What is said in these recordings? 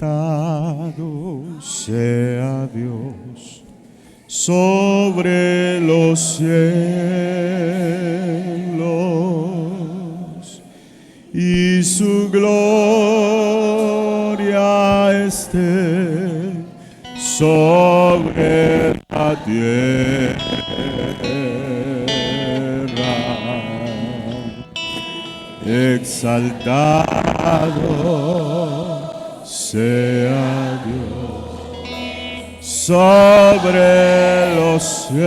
exaltado sea Dios sobre los cielos y su gloria esté sobre la tierra. Exaltado sea Dios sobre los cielos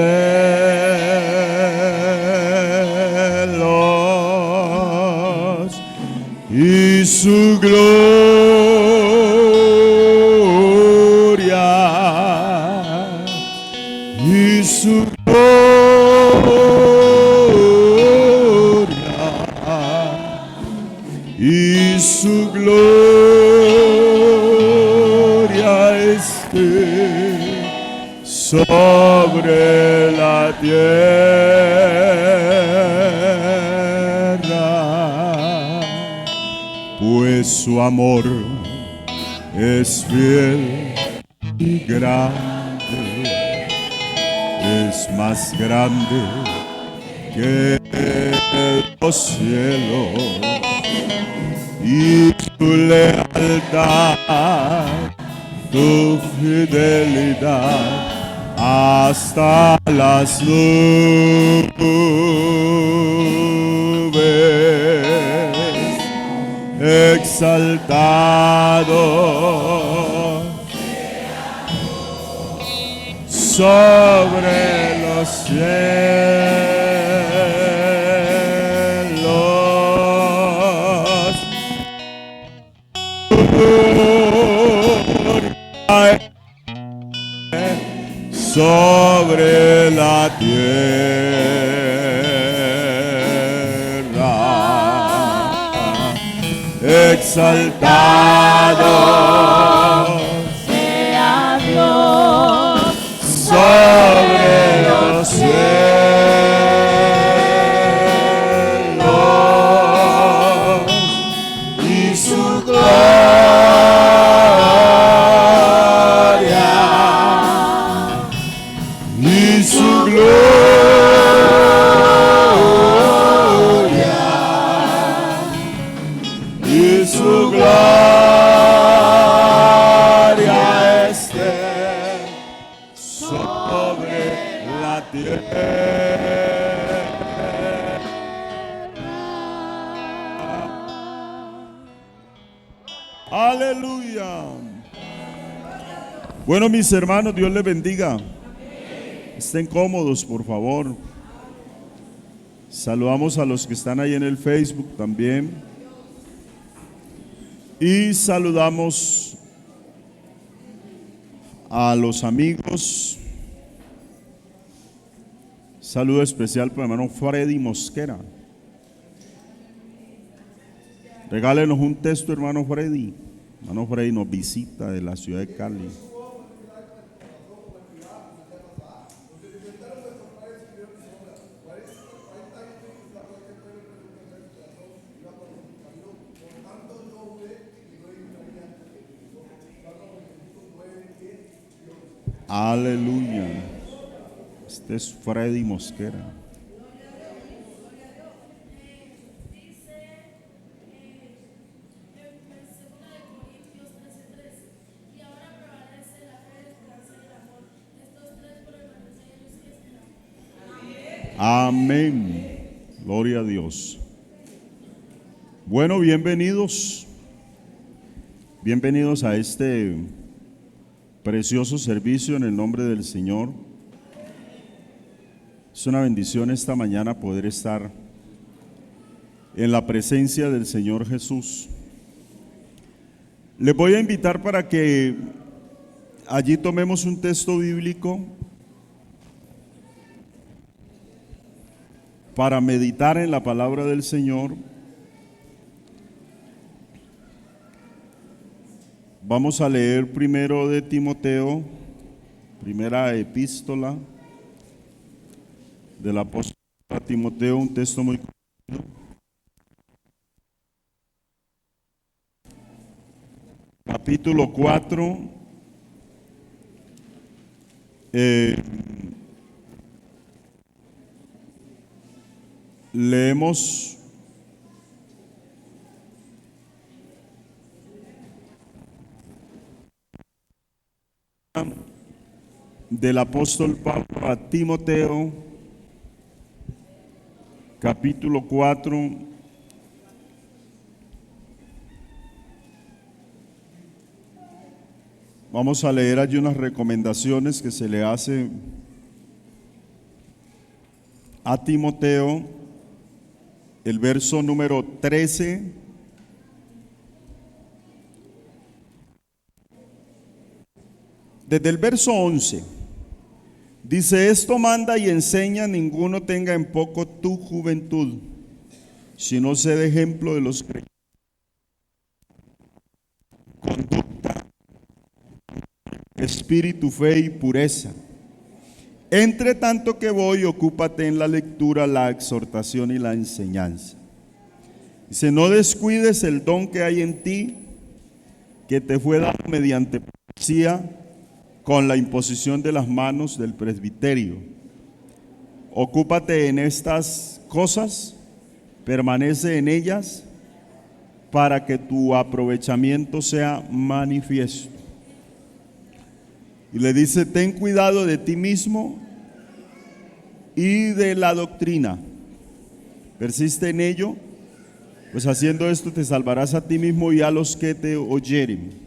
y su gloria y su y su gloria esté sobre la tierra, pues su amor es fiel y grande, es más grande que los cielos. Y tu lealtad, tu fidelidad hasta las nubes, exaltado sobre los cielos. Sobre la tierra, exaltado sea Dios sobre los cielos y su gloria y su gloria y su gloria esté sobre la tierra. Aleluya. Bueno, mis hermanos, Dios les bendiga. Estén cómodos, por favor. Saludamos a los que están ahí en el Facebook también. Y saludamos a los amigos. Saludo especial para el hermano Freddy Mosquera. Regálenos un texto, hermano Freddy. Hermano Freddy nos visita de la ciudad de Cali. Aleluya. Este es Freddy Mosquera. Amén. Gloria a Dios. Bueno, bienvenidos. Bienvenidos a este precioso servicio en el nombre del Señor. Es una bendición esta mañana poder estar en la presencia del Señor Jesús. Les voy a invitar para que allí tomemos un texto bíblico para meditar en la palabra del Señor. Vamos a leer primero de Timoteo, primera epístola del apóstol a Timoteo, un texto muy conocido. capítulo 4. Leemos del apóstol Pablo a Timoteo, capítulo 4. Vamos a leer allí unas recomendaciones que se le hace a Timoteo, el verso número 13. Desde el verso 11, dice: esto manda y enseña, ninguno tenga en poco tu juventud, sino sé de ejemplo de los creyentes. Conducta, espíritu, fe y pureza. Entre tanto que voy, ocúpate en la lectura, la exhortación y la enseñanza. Dice: no descuides el don que hay en ti, que te fue dado mediante profecía, con la imposición de las manos del presbiterio. Ocúpate en estas cosas, permanece en ellas, para que tu aprovechamiento sea manifiesto. Y le dice: ten cuidado de ti mismo y de la doctrina. Persiste en ello, pues haciendo esto te salvarás a ti mismo y a los que te oyeren.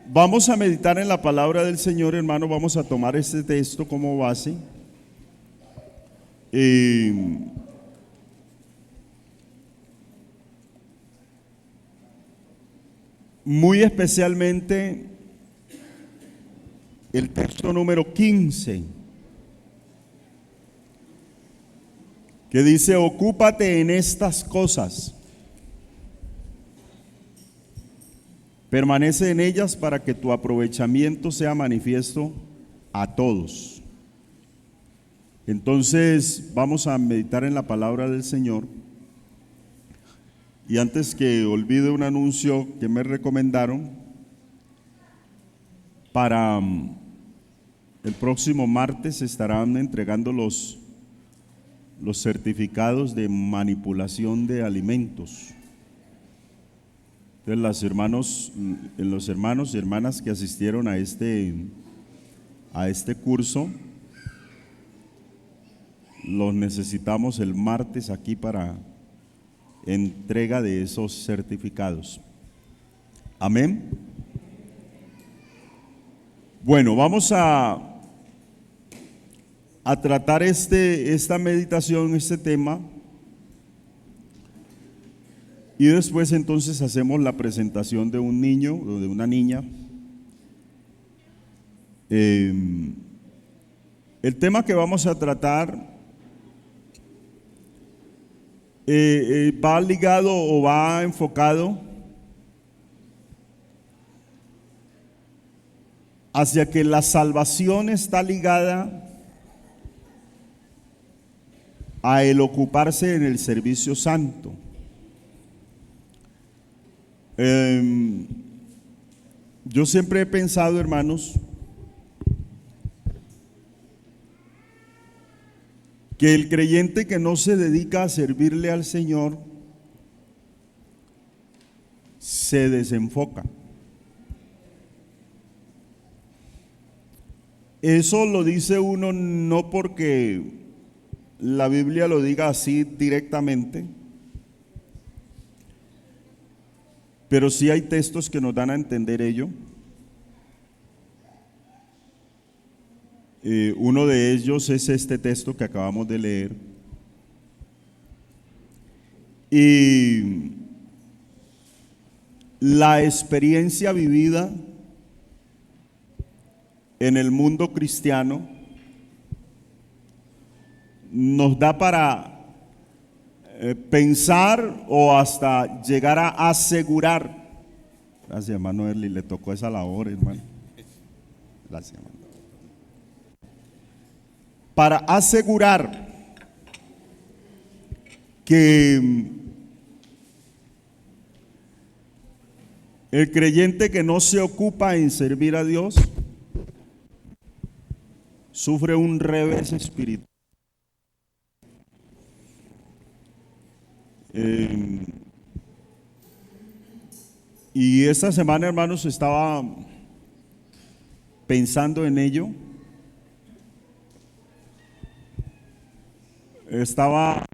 Vamos a meditar en la palabra del Señor, hermano. Vamos a tomar este texto como base. Muy especialmente el texto número 15, que dice: ocúpate en estas cosas, permanece en ellas, para que tu aprovechamiento sea manifiesto a todos. Entonces vamos a meditar en la palabra del Señor. Y antes que olvide, un anuncio que me recomendaron para el próximo martes: estarán entregando los certificados de manipulación de alimentos. Entonces los hermanos y hermanas que asistieron a este curso, los necesitamos el martes aquí para entrega de esos certificados. Amén. Bueno, vamos a tratar esta meditación, este tema, y después entonces hacemos la presentación de un niño o de una niña. El tema que vamos a tratar va ligado o va enfocado hacia que la salvación está ligada a el ocuparse en el servicio santo. Yo siempre he pensado, hermanos, que el creyente que no se dedica a servirle al Señor se desenfoca. Eso lo dice uno no porque la Biblia lo diga así directamente, pero sí hay textos que nos dan a entender ello. Uno de ellos es este texto que acabamos de leer. Y la experiencia vivida en el mundo cristiano nos da para pensar o hasta llegar a asegurar. Gracias, hermano Erly, le tocó esa labor, hermano. Gracias, hermano. Para asegurar que El creyente que no se ocupa en servir a Dios sufre un revés espiritual. Y esta semana, hermanos, estaba pensando en ello. Estaba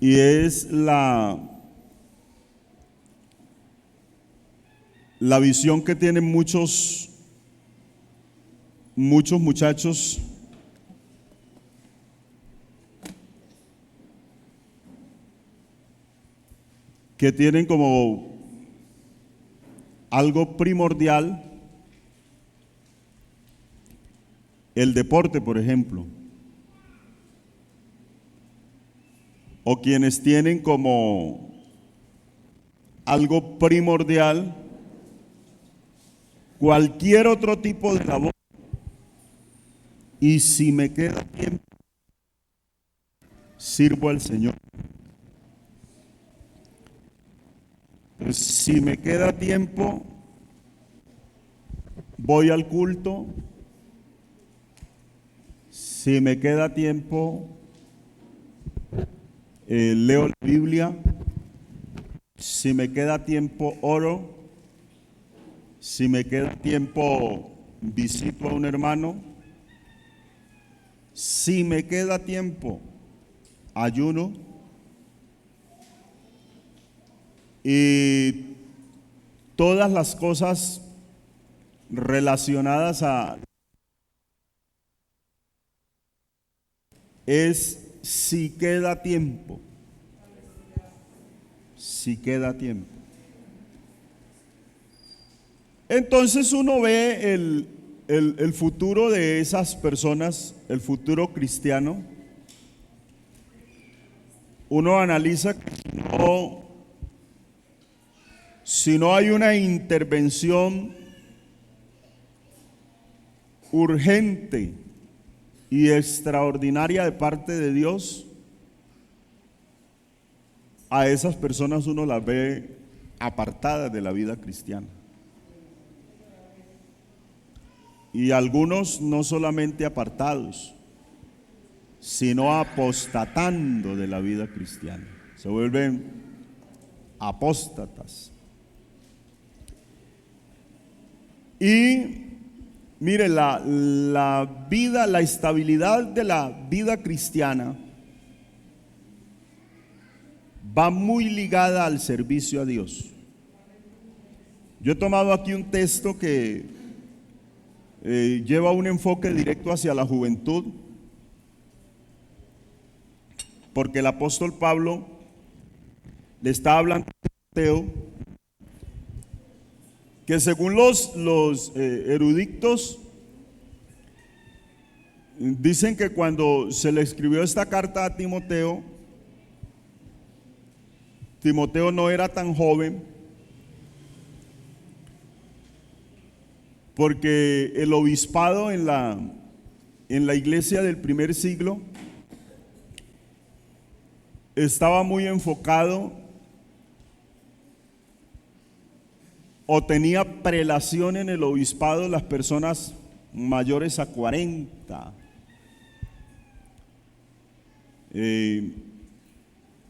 y es la visión que tienen muchos muchachos que tienen como algo primordial el deporte, por ejemplo, o quienes tienen como algo primordial cualquier otro tipo de labor. Y si me queda tiempo, sirvo al Señor. Pues, si me queda tiempo, voy al culto. Si me queda tiempo, leo la Biblia. Si me queda tiempo, oro. Si me queda tiempo, visito a un hermano. Si me queda tiempo, ayuno. Y todas las cosas relacionadas a es si queda tiempo. Si queda tiempo. Entonces uno ve el futuro de esas personas, el futuro cristiano. Uno analiza que si no hay una intervención urgente y extraordinaria de parte de Dios, a esas personas uno las ve apartadas de la vida cristiana. Y algunos no solamente apartados, sino apostatando de la vida cristiana. Se vuelven apóstatas. Y mire, la vida, la estabilidad de la vida cristiana va muy ligada al servicio a Dios. Yo he tomado aquí un texto que lleva un enfoque directo hacia la juventud, porque el apóstol Pablo le está hablando a Timoteo que según los eruditos dicen que cuando se le escribió esta carta a Timoteo, Timoteo no era tan joven, porque el obispado en la iglesia del primer siglo estaba muy enfocado o tenía prelación en el obispado las personas mayores a 40.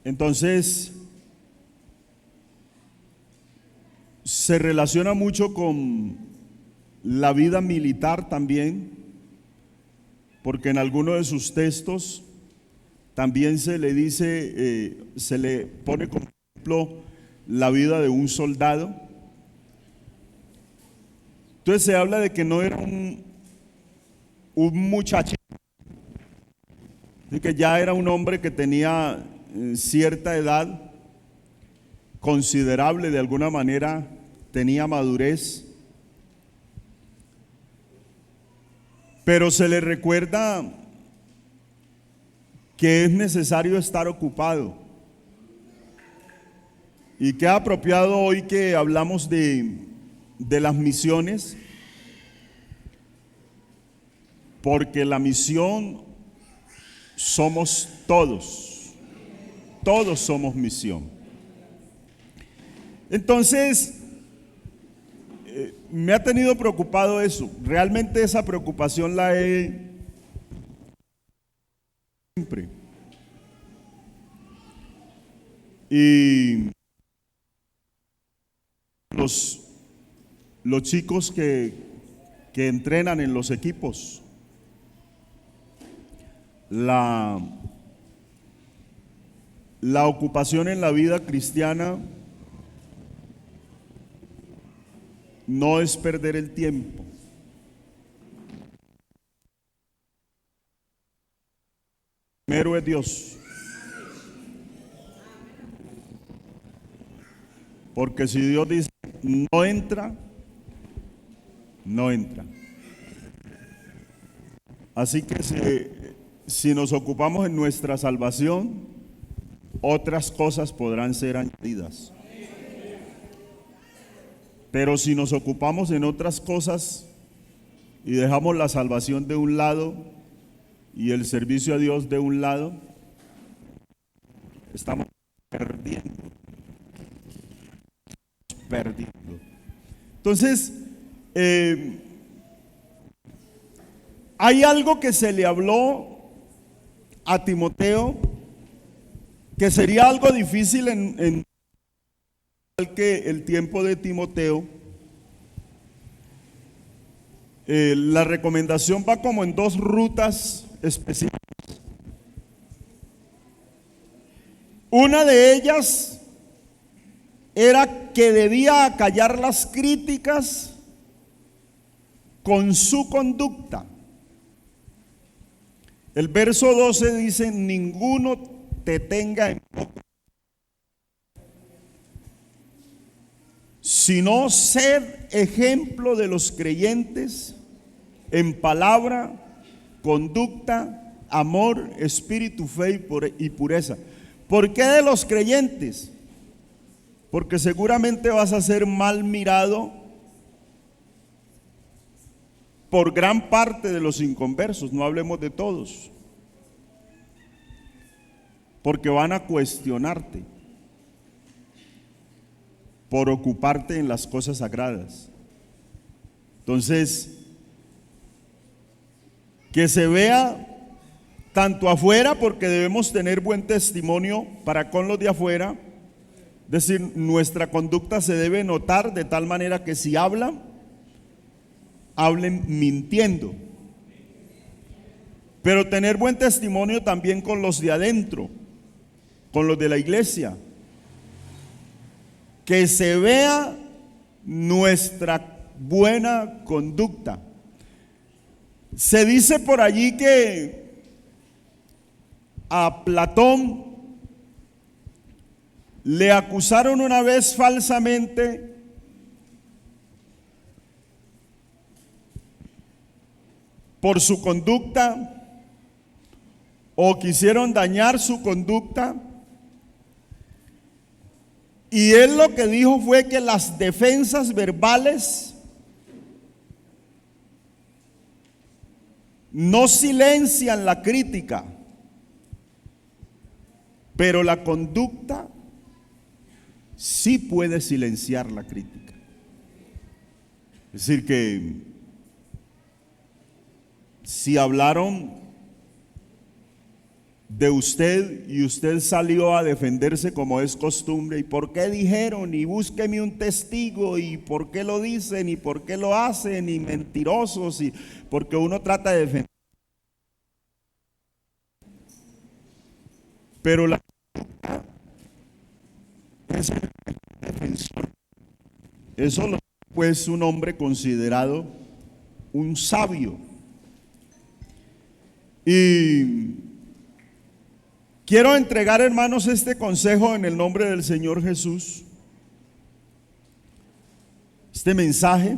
Entonces se relaciona mucho con la vida militar también, porque en alguno de sus textos también se le dice, se le pone como ejemplo la vida de un soldado. Entonces se habla de que no era un muchacho, de que ya era un hombre que tenía cierta edad considerable, de alguna manera tenía madurez, pero se le recuerda que es necesario estar ocupado. Y qué apropiado hoy que hablamos de las misiones, porque la misión somos todos. Todos somos misión. Entonces, me ha tenido preocupado eso. Realmente esa preocupación la he siempre. Y los chicos que entrenan en los equipos, la ocupación en la vida cristiana no es perder el tiempo. Primero es Dios. Porque si Dios dice no entra, no entra. Así que si nos ocupamos en nuestra salvación, otras cosas podrán ser añadidas. Pero si nos ocupamos en otras cosas y dejamos la salvación de un lado y el servicio a Dios de un lado, estamos perdiendo. Entonces, hay algo que se le habló a Timoteo que sería algo difícil en que el tiempo de Timoteo. La recomendación va como en dos rutas específicas. Una de ellas era que debía acallar las críticas con su conducta. El verso 12 dice: ninguno te tenga en poco, sino sed ejemplo de los creyentes en palabra, conducta, amor, espíritu, fe y pureza. ¿Por qué de los creyentes? Porque seguramente vas a ser mal mirado por gran parte de los inconversos, no hablemos de todos, porque van a cuestionarte por ocuparte en las cosas sagradas. Entonces, que se vea tanto afuera, porque debemos tener buen testimonio para con los de afuera. Es decir, nuestra conducta se debe notar de tal manera que si hablan, hablen mintiendo. Pero tener buen testimonio también con los de adentro, con los de la iglesia. Que se vea nuestra buena conducta. Se dice por allí que a Platón le acusaron una vez falsamente por su conducta, o quisieron dañar su conducta, y él lo que dijo fue que las defensas verbales no silencian la crítica, pero la conducta sí puede silenciar la crítica. Es decir, que si hablaron de usted y usted salió a defenderse como es costumbre, ¿y por qué dijeron? Y búsqueme un testigo, y por qué lo dicen, y por qué lo hacen, y mentirosos, y porque uno trata de defender. Pero la es el defensor. Eso lo pues un hombre considerado un sabio. Y quiero entregar, hermanos, este consejo en el nombre del Señor Jesús. Este mensaje,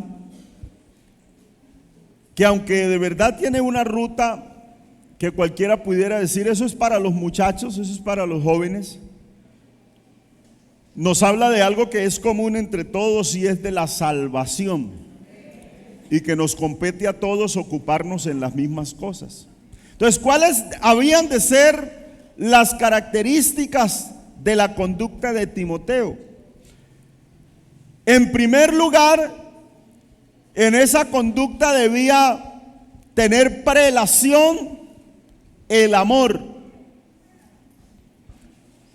que aunque de verdad tiene una ruta que cualquiera pudiera decir, eso es para los muchachos, eso es para los jóvenes, nos habla de algo que es común entre todos, y es de la salvación. y que nos compete a todos ocuparnos en las mismas cosas. Entonces, ¿cuáles habían de ser las características de la conducta de Timoteo? En primer lugar, en esa conducta debía tener prelación el amor.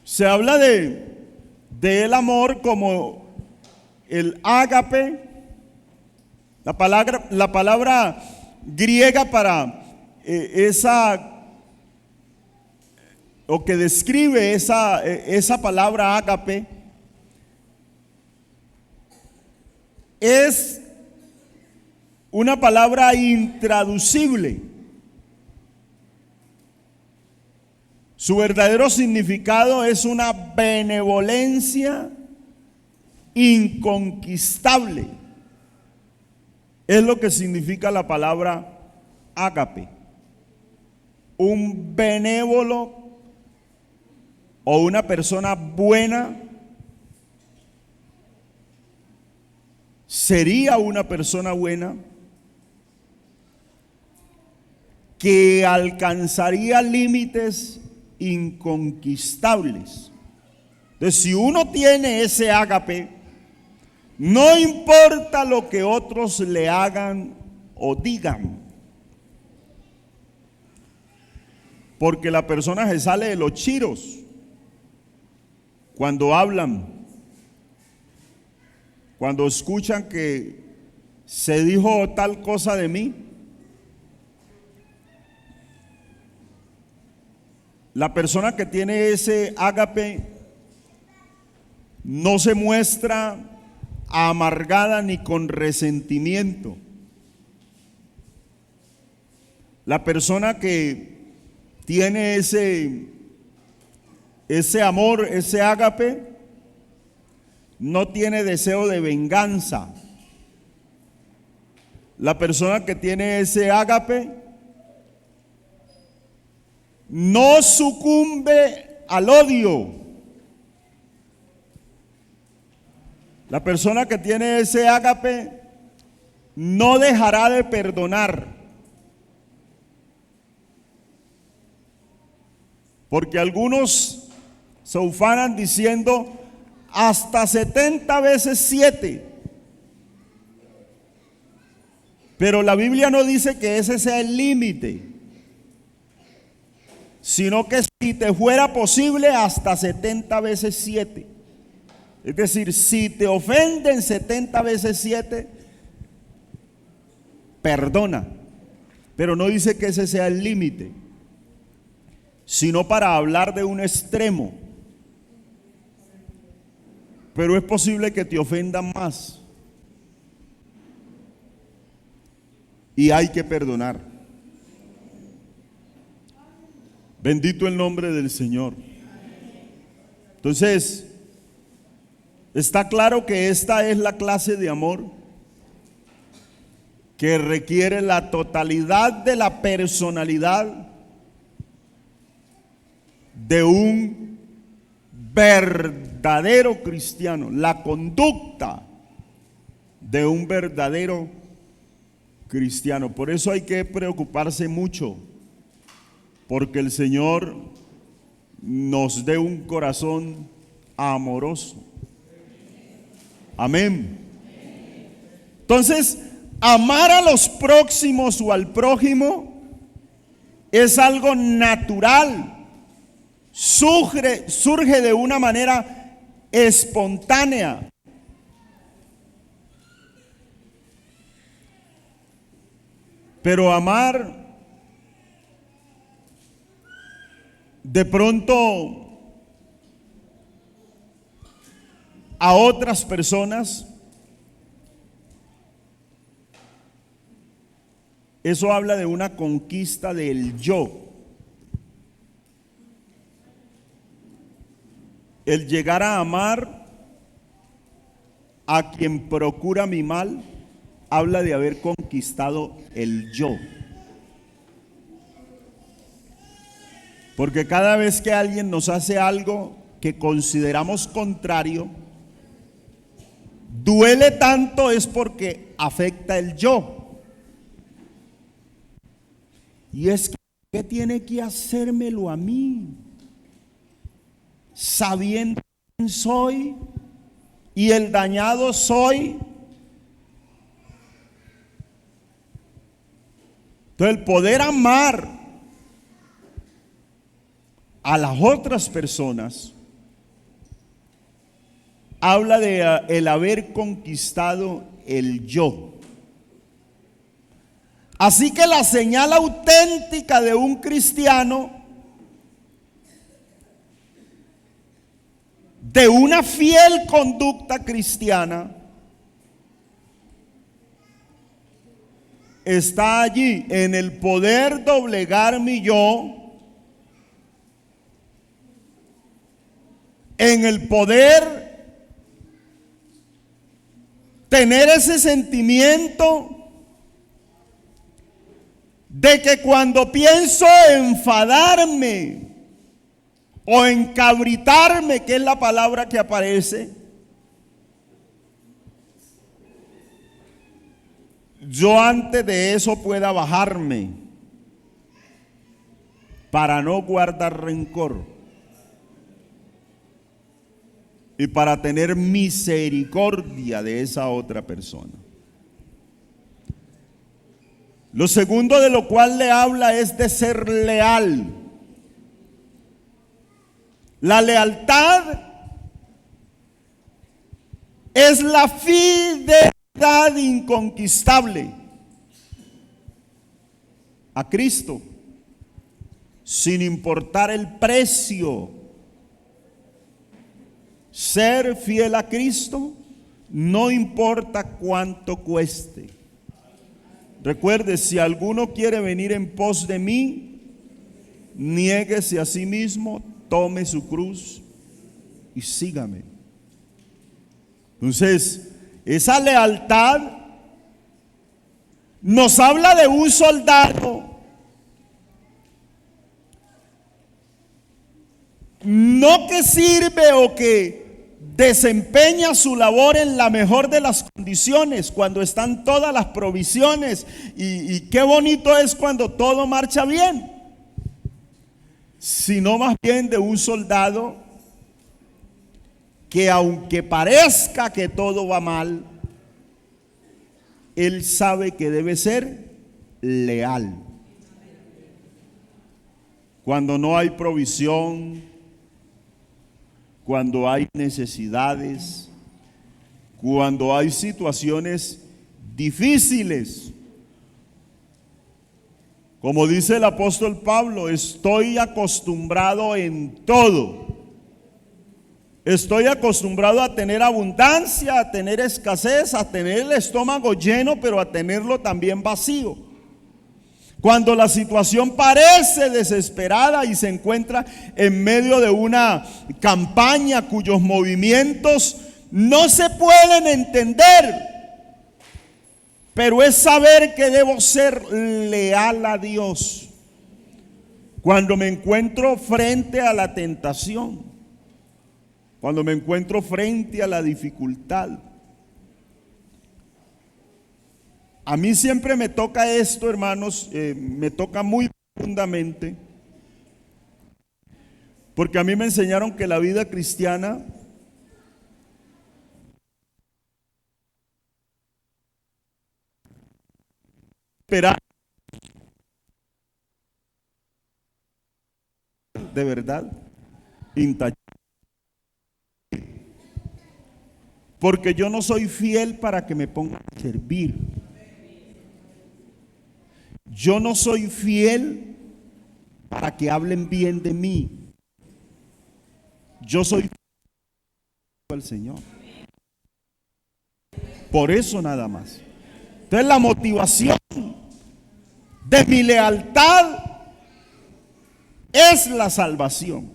Se habla del amor como el ágape. La palabra griega para o que describe esa palabra ágape es una palabra intraducible. Su verdadero significado es una benevolencia inconquistable. Es lo que significa la palabra ágape. Un benévolo o una persona buena sería una persona buena que alcanzaría límites inconquistables. Entonces, si uno tiene ese ágape, no importa lo que otros le hagan o digan, porque la persona se sale de los chiros cuando hablan, cuando escuchan que se dijo tal cosa de mí. La persona que tiene ese ágape no se muestra amargada ni con resentimiento. La persona que tiene ese amor, ese ágape, no tiene deseo de venganza. La persona que tiene ese ágape no sucumbe al odio. La persona que tiene ese ágape no dejará de perdonar. Porque algunos se ufanan diciendo hasta 70 veces 7. Pero la Biblia no dice que ese sea el límite, sino que si te fuera posible hasta 70 veces 7. Es decir, si te ofenden 70 veces 7, perdona. Pero no dice que ese sea el límite, sino para hablar de un extremo. Pero es posible que te ofendan más. Y hay que perdonar. Bendito el nombre del Señor. Entonces, está claro que esta es la clase de amor que requiere la totalidad de la personalidad de un verdadero cristiano, la conducta de un verdadero cristiano. Por eso hay que preocuparse mucho, porque el Señor nos dé un corazón amoroso. Amén. Entonces, amar a los próximos o al prójimo es algo natural. Surge de una manera espontánea. Pero amar de pronto a otras personas, eso habla de una conquista del yo. El llegar a amar a quien procura mi mal habla de haber conquistado el yo. Porque cada vez que alguien nos hace algo que consideramos contrario, duele tanto es porque afecta el yo. Y es que, ¿qué tiene que hacérmelo a mí? Sabiendo quién soy y el dañado soy. Entonces, el poder amar a las otras personas habla de el haber conquistado el yo. Así que la señal auténtica de un cristiano, de una fiel conducta cristiana, está allí en el poder doblegar mi yo, en el poder tener ese sentimiento de que cuando pienso enfadarme o encabritarme, que es la palabra que aparece, yo antes de eso pueda bajarme para no guardar rencor y para tener misericordia de esa otra persona. Lo segundo de lo cual le habla es de ser leal. La lealtad es la fidelidad inconquistable a Cristo, sin importar el precio. Ser fiel a Cristo no importa cuánto cueste. Recuerde, si alguno quiere venir en pos de mí, niéguese a sí mismo, tome su cruz y sígame. Entonces, esa lealtad nos habla de un soldado no que sirve o que desempeña su labor en la mejor de las condiciones, cuando están todas las provisiones, y qué bonito es cuando todo marcha bien, sino más bien de un soldado que, aunque parezca que todo va mal, él sabe que debe ser leal. Cuando no hay provisión, cuando hay necesidades, cuando hay situaciones difíciles. Como dice el apóstol Pablo, estoy acostumbrado en todo. Estoy acostumbrado a tener abundancia, a tener escasez, a tener el estómago lleno, pero a tenerlo también vacío. Cuando la situación parece desesperada y se encuentra en medio de una campaña cuyos movimientos no se pueden entender, pero es saber que debo ser leal a Dios. Cuando me encuentro frente a la tentación, cuando me encuentro frente a la dificultad, a mí siempre me toca esto, hermanos, me toca muy profundamente, porque a mí me enseñaron que la vida cristiana espera de verdad intachable, porque yo no soy fiel para que me pongan a servir. Yo no soy fiel para que hablen bien de mí. Yo soy fiel al Señor. Por eso nada más. Entonces la motivación de mi lealtad es la salvación.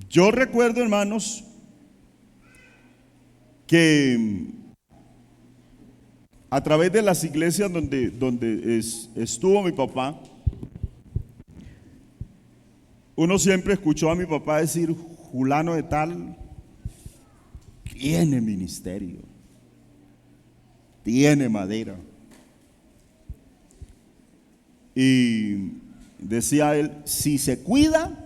Yo recuerdo, hermanos, que a través de las iglesias donde estuvo mi papá, uno siempre escuchó a mi papá decir: fulano de tal tiene ministerio, tiene madera. Y decía él, si se cuida,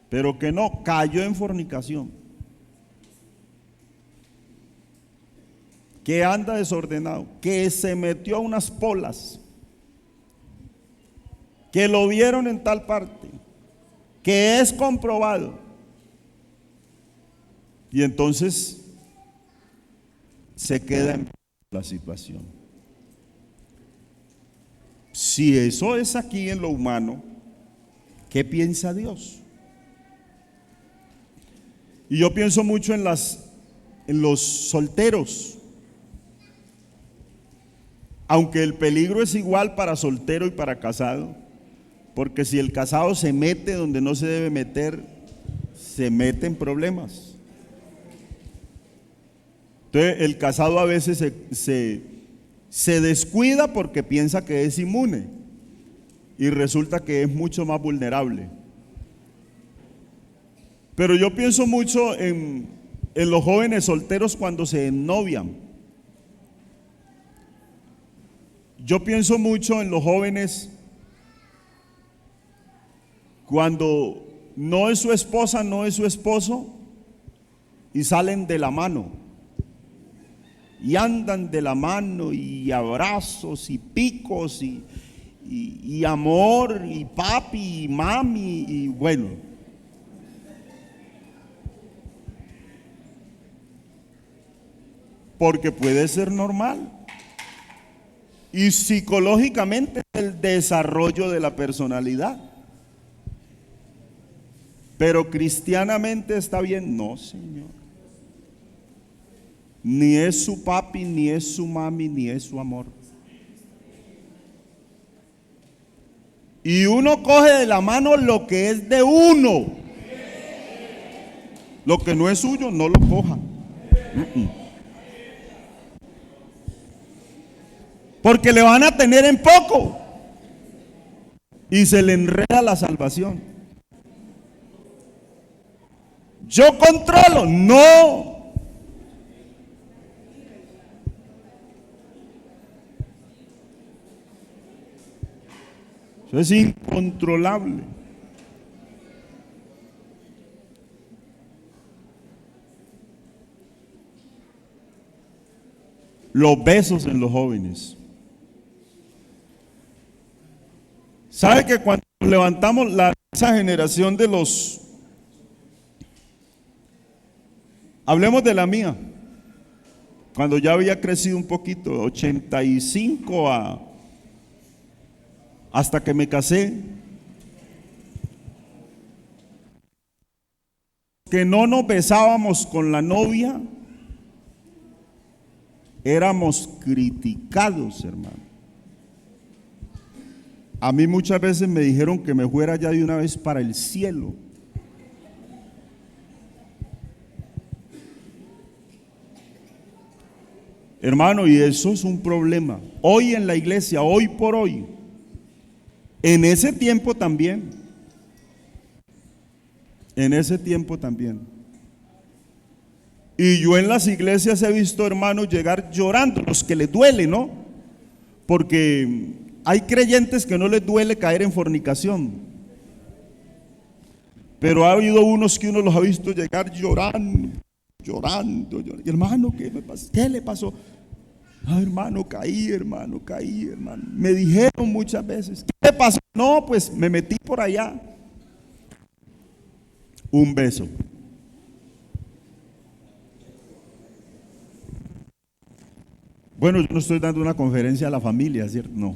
pero que no, cayó en fornicación, que anda desordenado, que se metió a unas polas, que lo vieron en tal parte, que es comprobado. Y entonces se queda en la situación. Si eso es aquí en lo humano, ¿qué piensa Dios? Y yo pienso mucho en los solteros. Aunque el peligro es igual para soltero y para casado, porque si el casado se mete donde no se debe meter, se mete en problemas. Entonces el casado a veces se descuida porque piensa que es inmune y resulta que es mucho más vulnerable. Pero yo pienso mucho en los jóvenes solteros cuando se ennovian. Yo pienso mucho en los jóvenes cuando no es su esposa, no es su esposo y salen de la mano. Y andan de la mano y abrazos y picos y amor y papi y mami y bueno. Porque puede ser normal. Y psicológicamente es el desarrollo de la personalidad. Pero cristianamente está bien, no, Señor. Ni es su papi, ni es su mami, ni es su amor. Y uno coge de la mano lo que es de uno. Lo que no es suyo, no lo coja. Porque le van a tener en poco. Y se le enreda la salvación. Yo controlo, no. Eso es incontrolable. Los besos en los jóvenes. ¿Sabe que cuando levantamos esa generación de los... Hablemos de la mía. Cuando ya había crecido un poquito, 85 hasta que me casé, que no nos besábamos con la novia, éramos criticados, hermano. A mí muchas veces me dijeron que me fuera ya de una vez para el cielo. Hermano, y eso es un problema. Hoy en la iglesia, hoy por hoy, en ese tiempo también. En ese tiempo también. Y yo en las iglesias he visto hermanos llegar llorando, los que les duele, ¿no? Porque hay creyentes que no les duele caer en fornicación. Pero ha habido unos que uno los ha visto llegar llorando. Y hermano, ¿qué me pasó? ¿Qué le pasó? Ah, hermano, caí, hermano. Me dijeron muchas veces, ¿qué le pasó? No, pues me metí por allá. Un beso. Bueno, yo no estoy dando una conferencia a la familia, ¿cierto? No.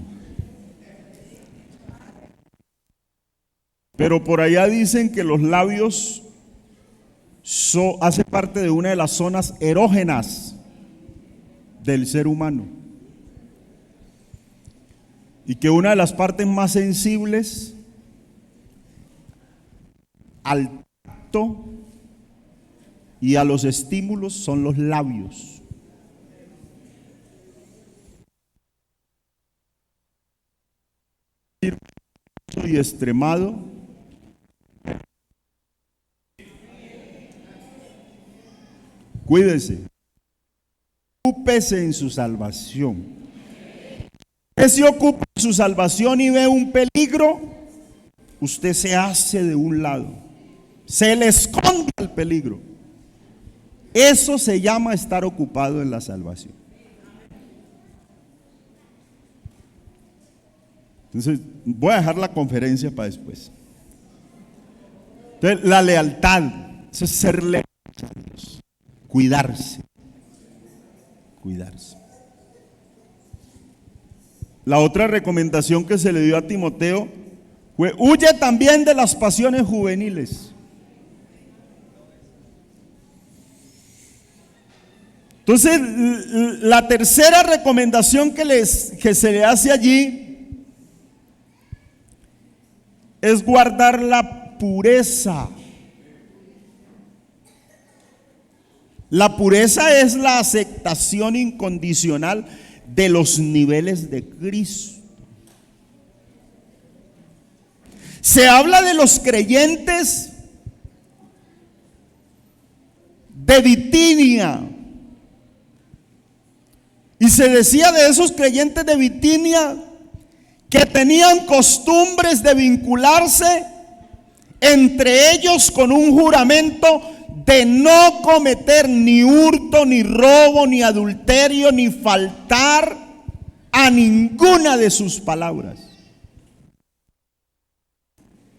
Pero por allá dicen que los labios hace parte de una de las zonas erógenas del ser humano. Y que una de las partes más sensibles al tacto y a los estímulos son los labios. Y extremado, cuídese, ocúpese en su salvación. Usted se ocupa en su salvación y ve un peligro, usted se hace de un lado, se le esconde al peligro. Eso se llama estar ocupado en la salvación. Entonces, voy a dejar la conferencia para después. Entonces, la lealtad, eso es ser leal a Dios. Cuidarse. La otra recomendación que se le dio a Timoteo fue: huye también de las pasiones juveniles. Entonces, la tercera recomendación que se le hace allí es guardar la pureza. La pureza es la aceptación incondicional de los niveles de Cristo. Se habla de los creyentes de Bitinia, y se decía de esos creyentes de Bitinia que tenían costumbres de vincularse entre ellos con un juramento de no cometer ni hurto, ni robo, ni adulterio, ni faltar a ninguna de sus palabras.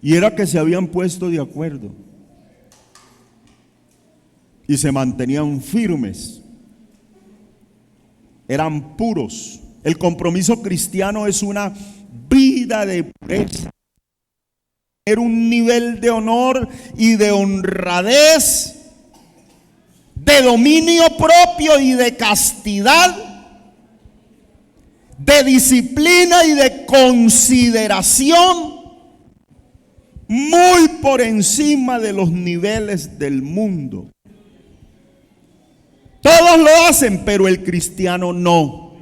Y era que se habían puesto de acuerdo y se mantenían firmes, eran puros. El compromiso cristiano es una vida de pureza, tener un nivel de honor y de honradez, de dominio propio y de castidad, de disciplina y de consideración, muy por encima de los niveles del mundo. Todos lo hacen, pero el cristiano no.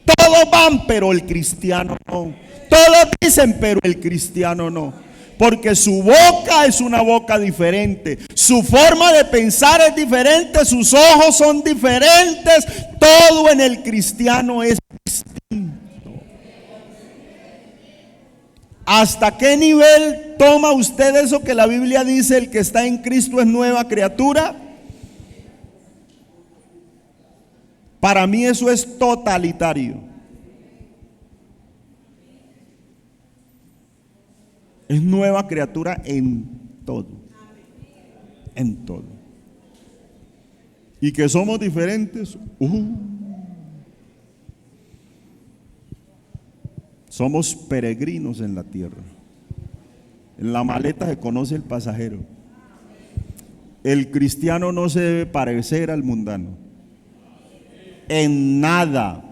Todos van, pero el cristiano no. Todos dicen, pero el cristiano no. Porque su boca es una boca diferente, su forma de pensar es diferente, sus ojos son diferentes. Todo en el cristiano es distinto. ¿Hasta qué nivel toma usted eso que la Biblia dice: el que está en Cristo es nueva criatura? Para mí eso es totalitario. Es nueva criatura en todo. En todo. Y que somos diferentes. Somos peregrinos en la tierra. En la maleta se conoce el pasajero. El cristiano no se debe parecer al mundano. En nada.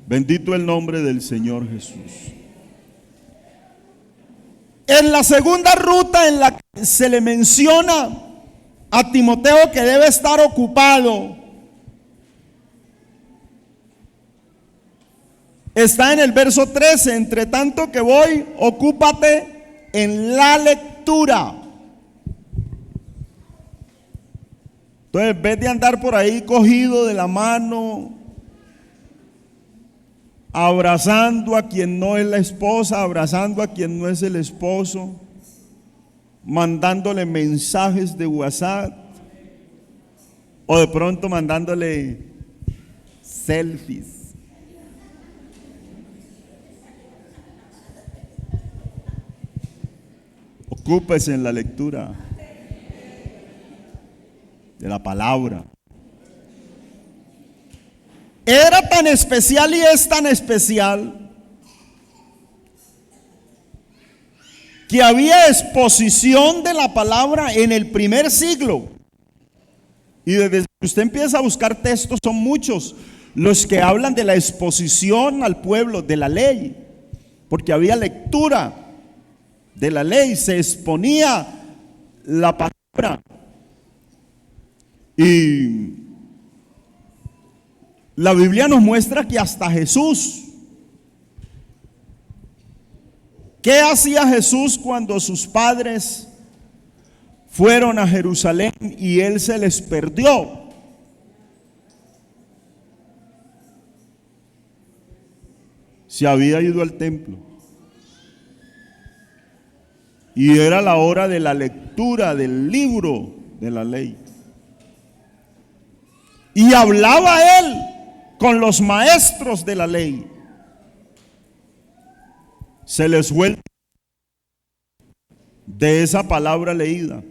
Bendito el nombre del Señor Jesús. En la segunda ruta en la que se le menciona a Timoteo que debe estar ocupado, está en el verso 13: entre tanto que voy, ocúpate en la lectura. Entonces, en vez de andar por ahí cogido de la mano, abrazando a quien no es la esposa, abrazando a quien no es el esposo, mandándole mensajes de WhatsApp, o de pronto mandándole selfies. Ocúpese en la lectura de la palabra. Era tan especial y es tan especial que había exposición de la palabra en el primer siglo. Y desde que usted empieza a buscar textos, son muchos los que hablan de la exposición al pueblo de la ley, porque había lectura de la ley, se exponía la palabra. Y la Biblia nos muestra que hasta Jesús, ¿qué hacía Jesús cuando sus padres fueron a Jerusalén y él se les perdió? se había ido al templo. Y era la hora de la lectura del libro de la ley. Y hablaba él con los maestros de la ley. Se les fue de esa palabra leída.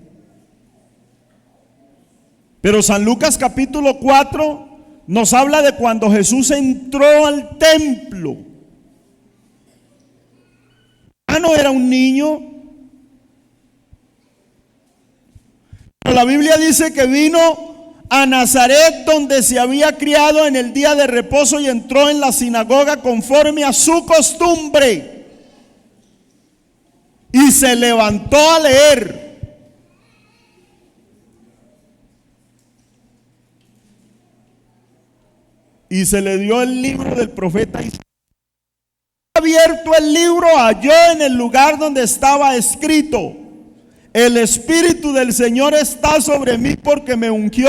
Pero San Lucas capítulo 4 nos habla de cuando Jesús entró al templo. Ya no era un niño. Pero la Biblia dice que vino a Nazaret, donde se había criado, en el día de reposo, y entró en la sinagoga conforme a su costumbre. Y se levantó a leer. Y se le dio el libro del profeta Isaías. Abierto el libro, halló en el lugar donde estaba escrito: el Espíritu del Señor está sobre mí, porque me ungió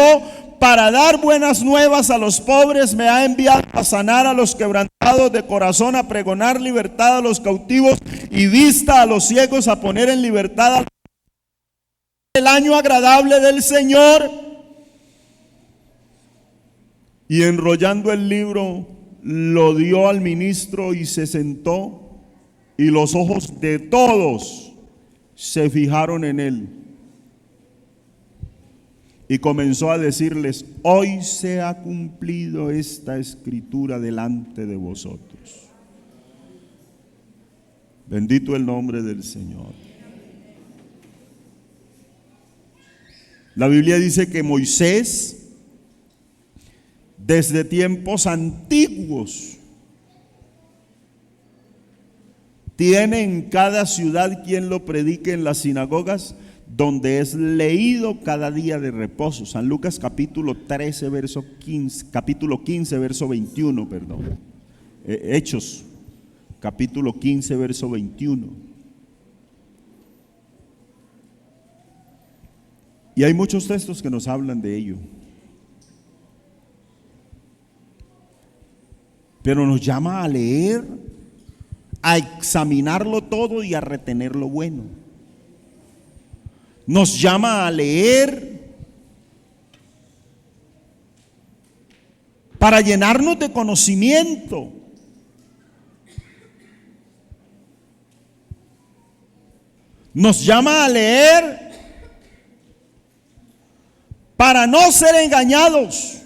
para dar buenas nuevas a los pobres, me ha enviado a sanar a los quebrantados de corazón, a pregonar libertad a los cautivos y vista a los ciegos, a poner en libertad a los... el año agradable del Señor. Y enrollando el libro, lo dio al ministro y se sentó, y los ojos de todos se fijaron en él. Y comenzó a decirles: hoy se ha cumplido esta escritura delante de vosotros. Bendito el nombre del Señor. La Biblia dice que Moisés, desde tiempos antiguos, tiene en cada ciudad quien lo predique en las sinagogas, donde es leído cada día de reposo. San Lucas capítulo 13, verso 15, capítulo 15, verso 21, perdón. Hechos, capítulo 15, verso 21. Y hay muchos textos que nos hablan de ello. Pero nos llama a leer, a examinarlo todo y a retener lo bueno. Nos llama a leer para llenarnos de conocimiento. Nos llama a leer para no ser engañados.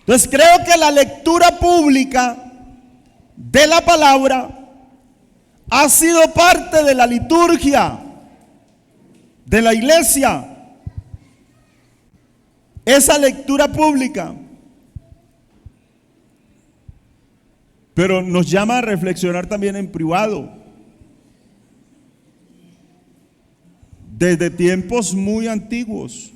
Entonces creo que la lectura pública de la palabra ha sido parte de la liturgia de la iglesia. Esa lectura pública. Pero nos llama a reflexionar también en privado. Desde tiempos muy antiguos,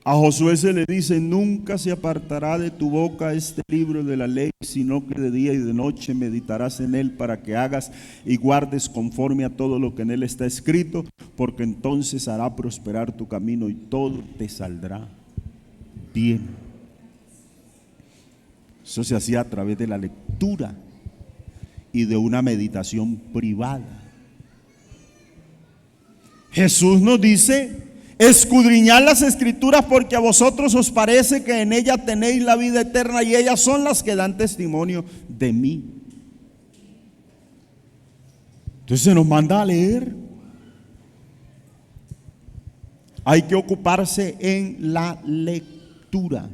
a Josué se le dice: nunca se apartará de tu boca este libro de la ley, sino que de día y de noche meditarás en él, para que hagas y guardes conforme a todo lo que en él está escrito, porque entonces hará prosperar tu camino y todo te saldrá bien. Eso se hacía a través de la lectura y de una meditación privada. Jesús nos dice: escudriñad las escrituras, porque a vosotros os parece que en ellas tenéis la vida eterna, y ellas son las que dan testimonio de mí. Entonces se nos manda a leer. Hay que ocuparse en la lectura.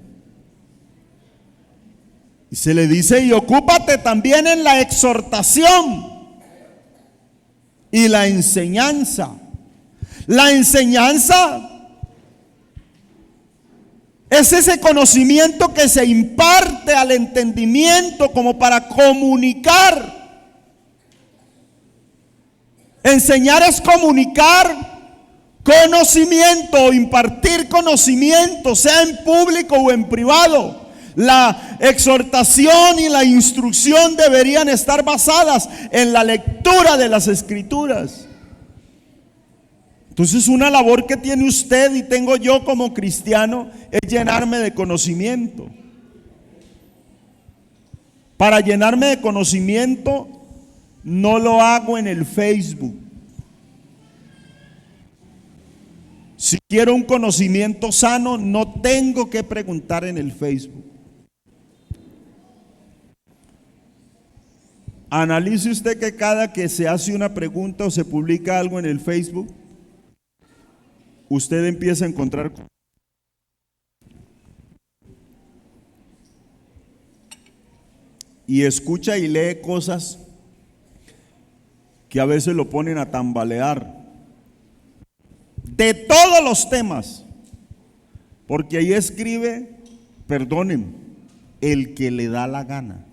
Y se le dice: y ocúpate también en la exhortación y la enseñanza. La enseñanza es ese conocimiento que se imparte al entendimiento como para comunicar. Enseñar es comunicar conocimiento o impartir conocimiento, sea en público o en privado. La exhortación y la instrucción deberían estar basadas en la lectura de las escrituras. Entonces, una labor que tiene usted y tengo yo como cristiano es llenarme de conocimiento. Para llenarme de conocimiento, no lo hago en el Facebook. Si quiero un conocimiento sano, no tengo que preguntar en el Facebook. Analice usted que cada que se hace una pregunta o se publica algo en el Facebook, usted empieza a encontrar y escucha y lee cosas que a veces lo ponen a tambalear, de todos los temas, porque ahí escribe, perdonen, el que le da la gana.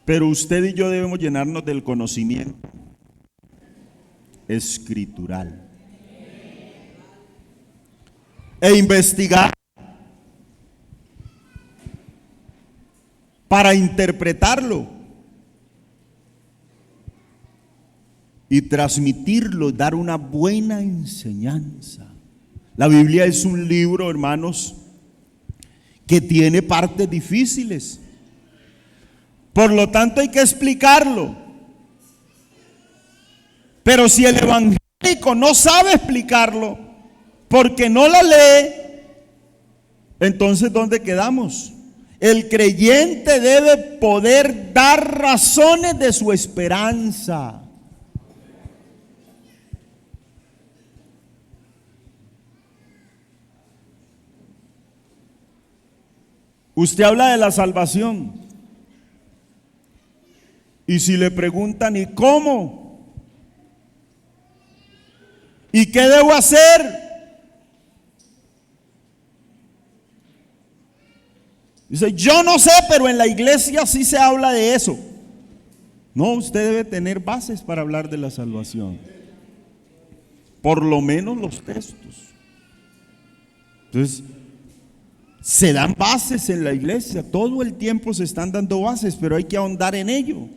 Pero usted y yo debemos llenarnos del conocimiento escritural e investigar para interpretarlo y transmitirlo, dar una buena enseñanza. La Biblia es un libro, hermanos, que tiene partes difíciles. Por lo tanto, hay que explicarlo. Pero si el evangélico no sabe explicarlo, porque no la lee, entonces ¿dónde quedamos? El creyente debe poder dar razones de su esperanza. Usted habla de la salvación. Y si le preguntan, ¿y cómo? ¿Y qué debo hacer? Dice, yo no sé, pero en la iglesia sí se habla de eso. No, usted debe tener bases para hablar de la salvación. Por lo menos los textos. Entonces, se dan bases en la iglesia. Todo el tiempo se están dando bases, pero hay que ahondar en ello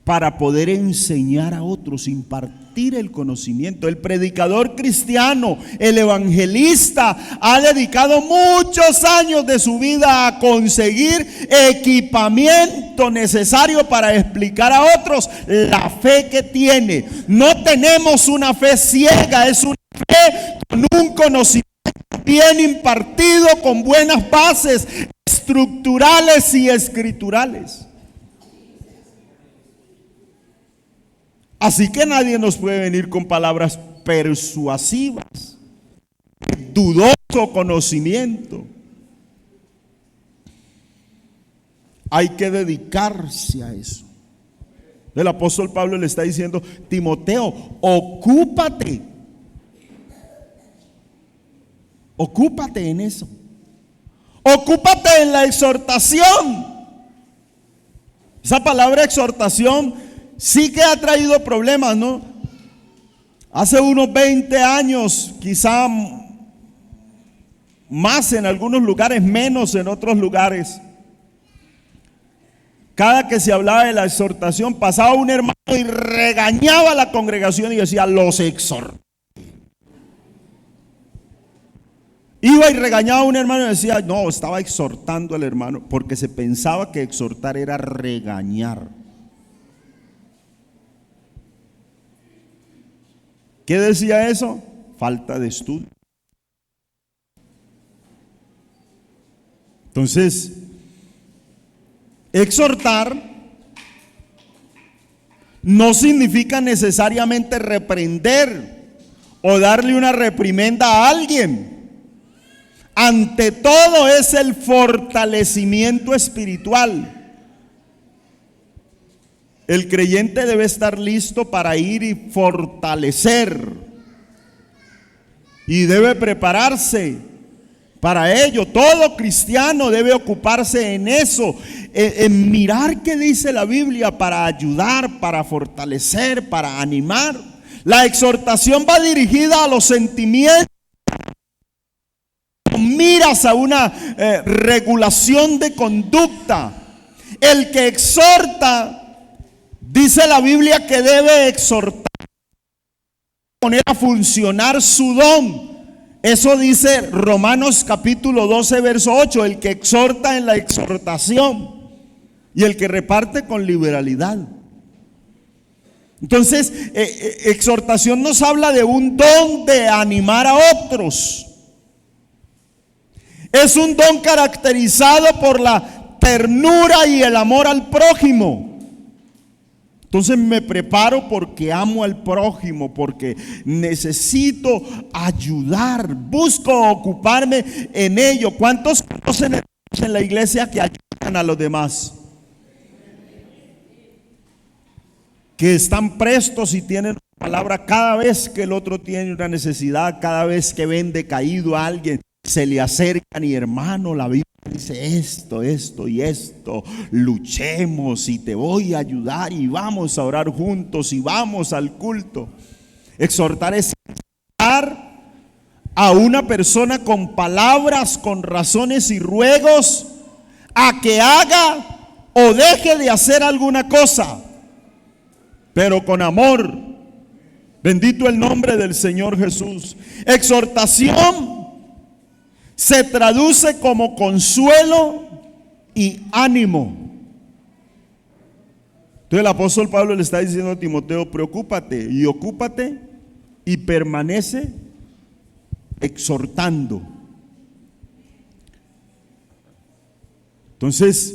para poder enseñar a otros, impartir el conocimiento. El predicador cristiano, el evangelista, ha dedicado muchos años de su vida a conseguir equipamiento necesario para explicar a otros la fe que tiene. No tenemos una fe ciega, es una fe con un conocimiento bien impartido, con buenas bases estructurales y escriturales. Así que nadie nos puede venir con palabras persuasivas, dudoso conocimiento. Hay que dedicarse a eso. El apóstol Pablo le está diciendo, Timoteo, ocúpate en eso. Ocúpate en la exhortación. Esa palabra exhortación sí que ha traído problemas, ¿no? Hace unos 20 años, quizá más en algunos lugares, menos en otros lugares. Cada que se hablaba de la exhortación, pasaba un hermano y regañaba a la congregación y decía, los exhorté. Iba y regañaba a un hermano y decía, no, estaba exhortando al hermano, porque se pensaba que exhortar era regañar. ¿Qué decía eso? Falta de estudio. Entonces, exhortar no significa necesariamente reprender o darle una reprimenda a alguien. Ante todo es el fortalecimiento espiritual. El creyente debe estar listo para ir y fortalecer. Y debe prepararse para ello. Todo cristiano debe ocuparse en eso, en mirar qué dice la Biblia para ayudar, para fortalecer, para animar. La exhortación va dirigida a los sentimientos. Miras a una regulación de conducta. El que exhorta, dice la Biblia que debe exhortar, poner a funcionar su don Eso dice Romanos capítulo 12, verso 8, el que exhorta en la exhortación y el que reparte con liberalidad. Entonces, exhortación nos habla de un don de animar a otros. Es un don caracterizado por la ternura y el amor al prójimo. Entonces me preparo porque amo al prójimo, porque necesito ayudar, busco ocuparme en ello. ¿Cuántos conocen en la iglesia que ayudan a los demás? Que están prestos y tienen palabra cada vez que el otro tiene una necesidad, cada vez que ven decaído a alguien, se le acercan y hermano, la Biblia dice esto y esto, luchemos y te voy a ayudar y vamos a orar juntos y vamos al culto. Exhortar es exhortar a una persona con palabras, con razones y ruegos a que haga o deje de hacer alguna cosa, pero con amor. Bendito el nombre del Señor Jesús. Exhortación se traduce como consuelo y ánimo. Entonces el apóstol Pablo le está diciendo a Timoteo: preocúpate y ocúpate y permanece exhortando. Entonces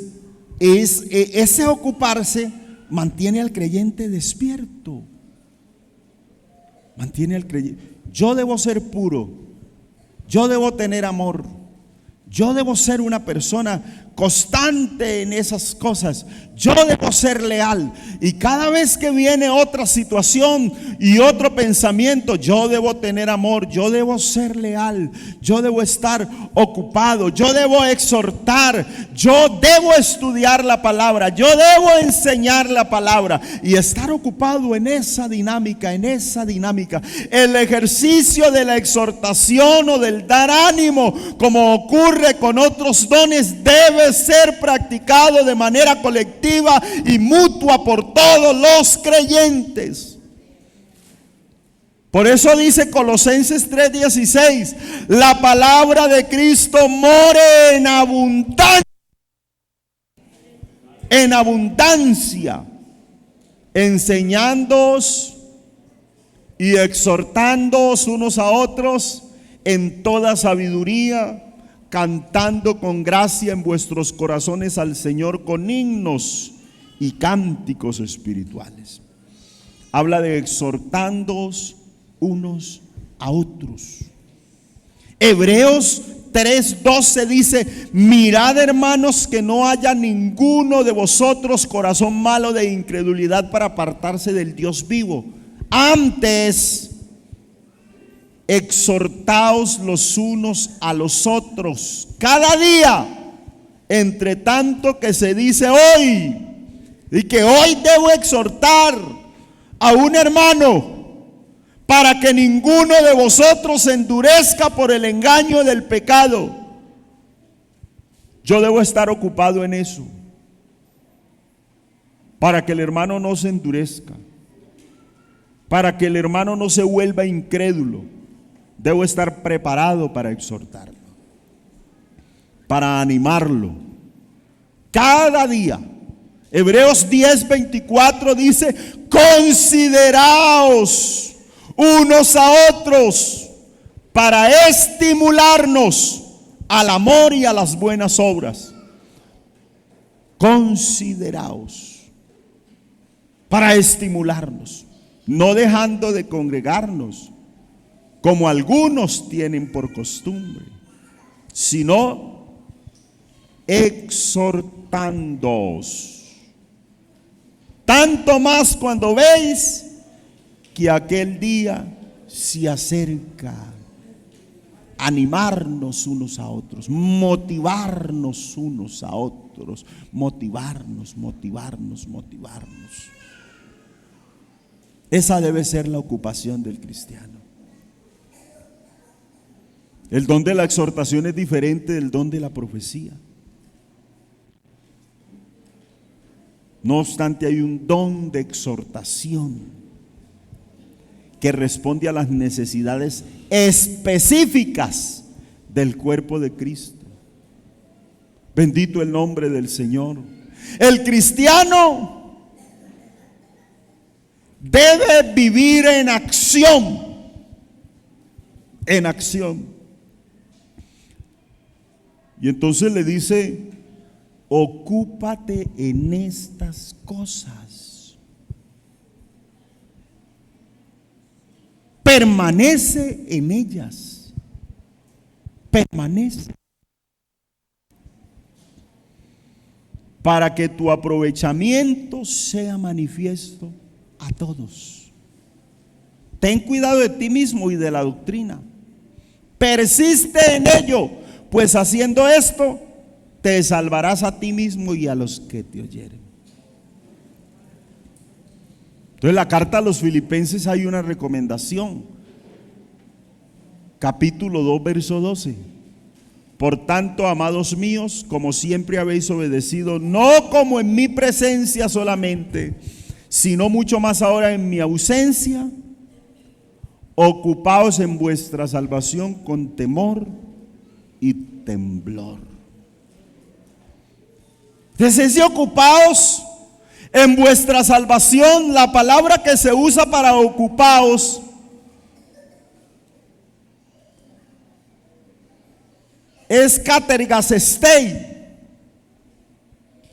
ese ocuparse mantiene al creyente despierto. Mantiene al creyente. Yo debo ser puro. Yo debo tener amor. Yo debo ser una persona constante en esas cosas. Yo debo ser leal. Y cada vez que viene otra situación y otro pensamiento, yo debo tener amor. Yo debo ser leal. Yo debo estar ocupado. Yo debo exhortar. Yo debo estudiar la palabra. Yo debo enseñar la palabra. Y estar ocupado en esa dinámica, El ejercicio de la exhortación o del dar ánimo, como ocurre con otros dones, debe ser practicado de manera colectiva y mutua por todos los creyentes. Por eso dice Colosenses 3:16, la palabra de Cristo more en abundancia, enseñándoos y exhortándoos unos a otros en toda sabiduría, cantando con gracia en vuestros corazones al Señor con himnos y cánticos espirituales. Habla de exhortándoos unos a otros. Hebreos 3:12 dice: mirad, hermanos, que no haya ninguno de vosotros corazón malo de incredulidad para apartarse del Dios vivo. Antes, exhortaos los unos a los otros cada día, entre tanto que se dice hoy, y que hoy debo exhortar a un hermano, para que ninguno de vosotros se endurezca por el engaño del pecado. Yo debo estar ocupado en eso, para que el hermano no se endurezca, para que el hermano no se vuelva incrédulo. Debo estar preparado para exhortarlo, para animarlo cada día. Hebreos 10:24 dice: consideraos unos a otros para estimularnos al amor y a las buenas obras. Consideraos para estimularnos, no dejando de congregarnos como algunos tienen por costumbre, sino exhortándoos, tanto más cuando veis que aquel día se acerca. Animarnos unos a otros, motivarnos unos a otros, motivarnos. Esa debe ser la ocupación del cristiano. El don de la exhortación es diferente del don de la profecía. No obstante, hay un don de exhortación que responde a las necesidades específicas del cuerpo de Cristo. Bendito el nombre del Señor. El cristiano debe vivir en acción. En acción. Y entonces le dice: ocúpate en estas cosas. Permanece en ellas. Permanece. Para que tu aprovechamiento sea manifiesto a todos. Ten cuidado de ti mismo y de la doctrina. Persiste en ello, pues haciendo esto te salvarás a ti mismo y a los que te oyeren. Entonces, en la carta a los Filipenses hay una recomendación. Capítulo 2, verso 12. Por tanto, amados míos, como siempre habéis obedecido, no como en mi presencia solamente, sino mucho más ahora en mi ausencia, ocupaos en vuestra salvación con temor y temblor. Entonces, ocupaos en vuestra salvación, la palabra que se usa para ocupaos es katergasestei,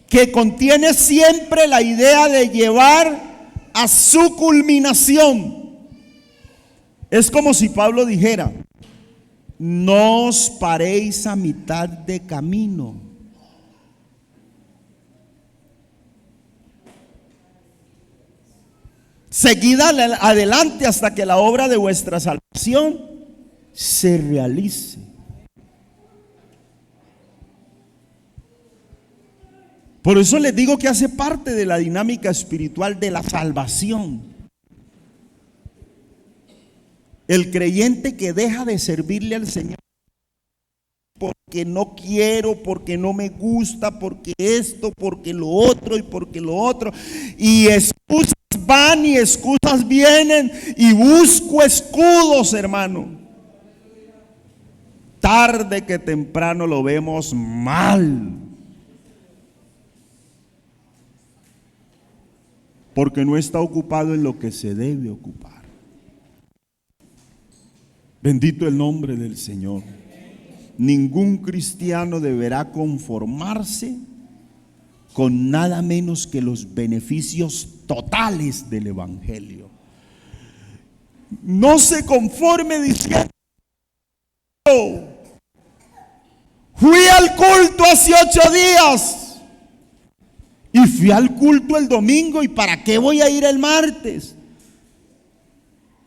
que contiene siempre la idea de llevar a su culminación. Es como si Pablo dijera: no os paréis a mitad de camino. Seguid adelante hasta que la obra de vuestra salvación se realice. Por eso les digo que hace parte de la dinámica espiritual de la salvación. El creyente que deja de servirle al Señor porque no quiero, porque no me gusta, porque esto, porque lo otro y porque lo otro, y excusas van y excusas vienen, y busco escudos, hermano. Tarde que temprano lo vemos mal, porque no está ocupado en lo que se debe ocupar. Bendito el nombre del Señor. Ningún cristiano deberá conformarse con nada menos que los beneficios totales del Evangelio. No se conforme diciendo: fui al culto hace 8 días y fui al culto el domingo, ¿y para qué voy a ir el martes?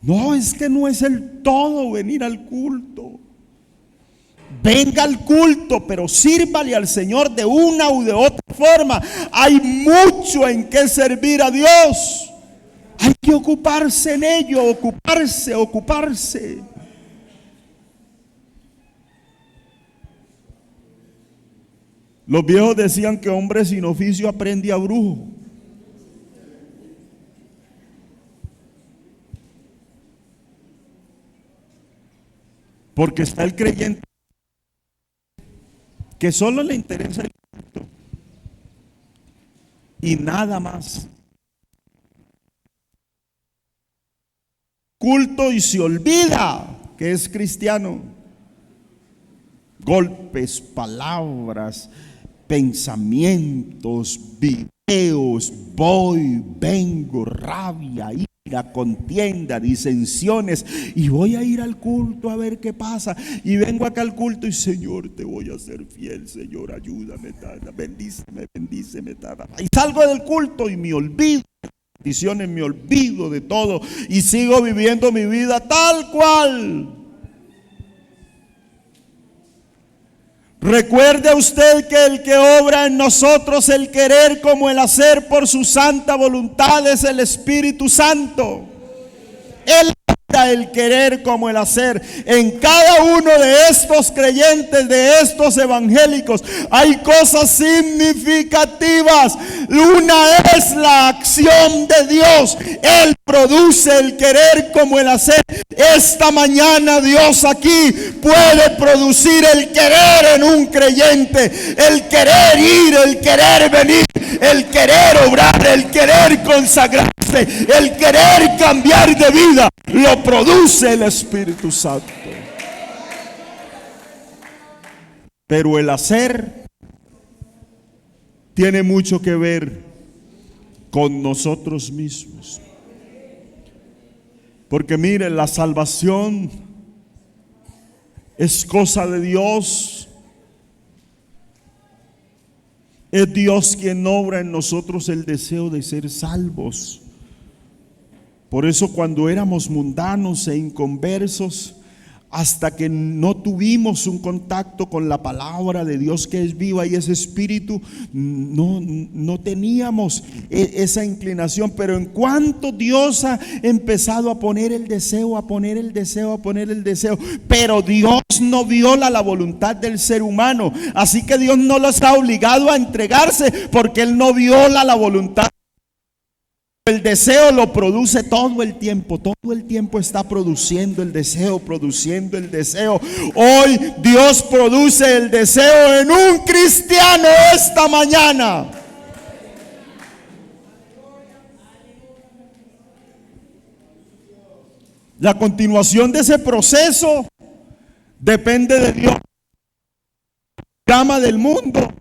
No, es que no es el todo venir al culto. Venga al culto, pero sírvale al Señor de una u de otra forma. Hay mucho en que servir a Dios. Hay que ocuparse en ello, ocuparse. Los viejos decían que hombre sin oficio aprende a brujo. Porque está el creyente que solo le interesa el culto y nada más. Culto y se olvida que es cristiano. Golpes, palabras, pensamientos, videos, voy, vengo, rabia, ira, contienda, disensiones, y voy a ir al culto a ver qué pasa, y vengo acá al culto y Señor, te voy a ser fiel, Señor, ayúdame, bendíceme, y salgo del culto y me olvido de bendiciones, me olvido de todo y sigo viviendo mi vida tal cual. Recuerde usted que el que obra en nosotros el querer como el hacer por su santa voluntad es el Espíritu Santo. Él obra sea el querer como el hacer. En cada uno de estos creyentes, de estos evangélicos, hay cosas significativas. Una es la acción de Dios. Él produce el querer como el hacer. Esta mañana Dios aquí puede producir el querer en un creyente, el querer ir, el querer venir, el querer obrar, el querer consagrarse, el querer cambiar de vida. Lo produce el Espíritu Santo. Pero el hacer tiene mucho que ver con nosotros mismos. Porque miren, la salvación es cosa de Dios. Es Dios quien obra en nosotros el deseo de ser salvos. Por eso cuando éramos mundanos e inconversos, hasta que no tuvimos un contacto con la palabra de Dios que es viva y es espíritu, no teníamos esa inclinación. Pero en cuanto Dios ha empezado a poner el deseo, pero Dios no viola la voluntad del ser humano. Así que Dios no los ha obligado a entregarse, porque Él no viola la voluntad. El deseo lo produce todo el tiempo está produciendo el deseo. Hoy Dios produce el deseo en un cristiano esta mañana. La continuación de ese proceso depende de Dios. Llama del mundo.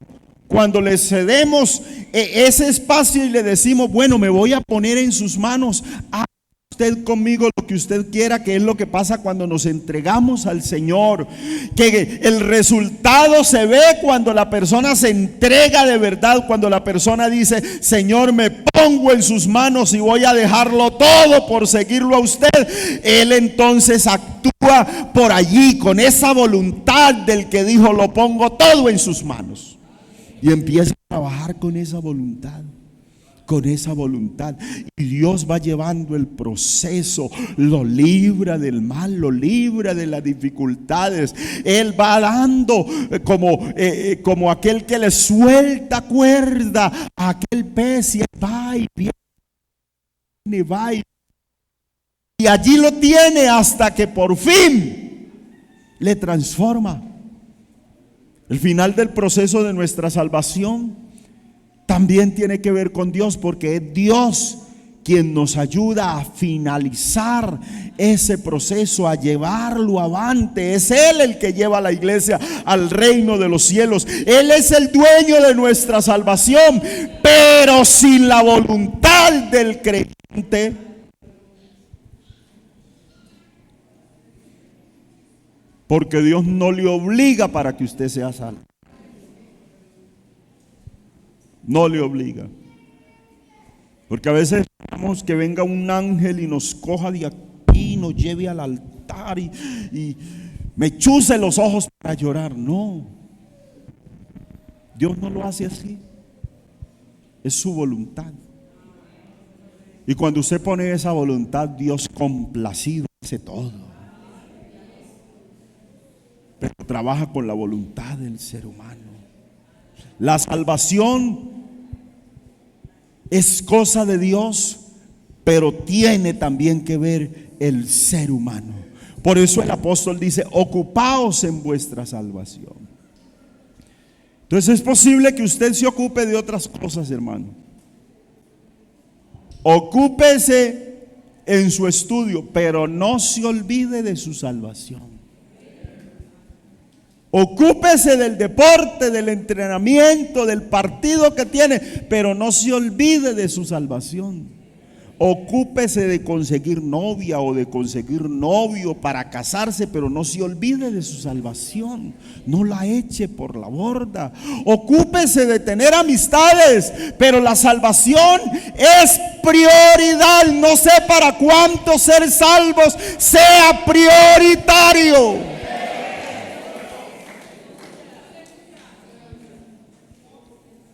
Cuando le cedemos ese espacio y le decimos, bueno, me voy a poner en sus manos, haga usted conmigo lo que usted quiera, que es lo que pasa cuando nos entregamos al Señor. Que el resultado se ve cuando la persona se entrega de verdad, cuando la persona dice, Señor, me pongo en sus manos y voy a dejarlo todo por seguirlo a usted. Él entonces actúa por allí con esa voluntad del que dijo, lo pongo todo en sus manos. Y empieza a trabajar con esa voluntad. Y Dios va llevando el proceso, lo libra del mal, lo libra de las dificultades. Él va dando como aquel que le suelta cuerda a aquel pez, y va y viene, y allí lo tiene hasta que por fin le transforma. El final del proceso de nuestra salvación también tiene que ver con Dios, porque es Dios quien nos ayuda a finalizar ese proceso, a llevarlo avante. Es Él el que lleva a la iglesia al reino de los cielos. Él es el dueño de nuestra salvación, pero sin la voluntad del creyente, porque Dios no le obliga para que usted sea salvo. No le obliga. Porque a veces esperamos que venga un ángel y nos coja de aquí, nos lleve al altar y me chuse los ojos para llorar. No. Dios no lo hace así. Es su voluntad. Y cuando usted pone esa voluntad, Dios complacido hace todo. Pero trabaja con la voluntad del ser humano. La salvación es cosa de Dios, pero tiene también que ver el ser humano. Por eso el apóstol dice, ocupaos en vuestra salvación. Entonces es posible que usted se ocupe de otras cosas, hermano. Ocúpese en su estudio, pero no se olvide de su salvación. Ocúpese del deporte, del entrenamiento, del partido que tiene, pero no se olvide de su salvación. Ocúpese de conseguir novia o de conseguir novio para casarse, pero no se olvide de su salvación. No la eche por la borda. Ocúpese de tener amistades, pero la salvación es prioridad. No sé para cuántos ser salvos sea prioritario.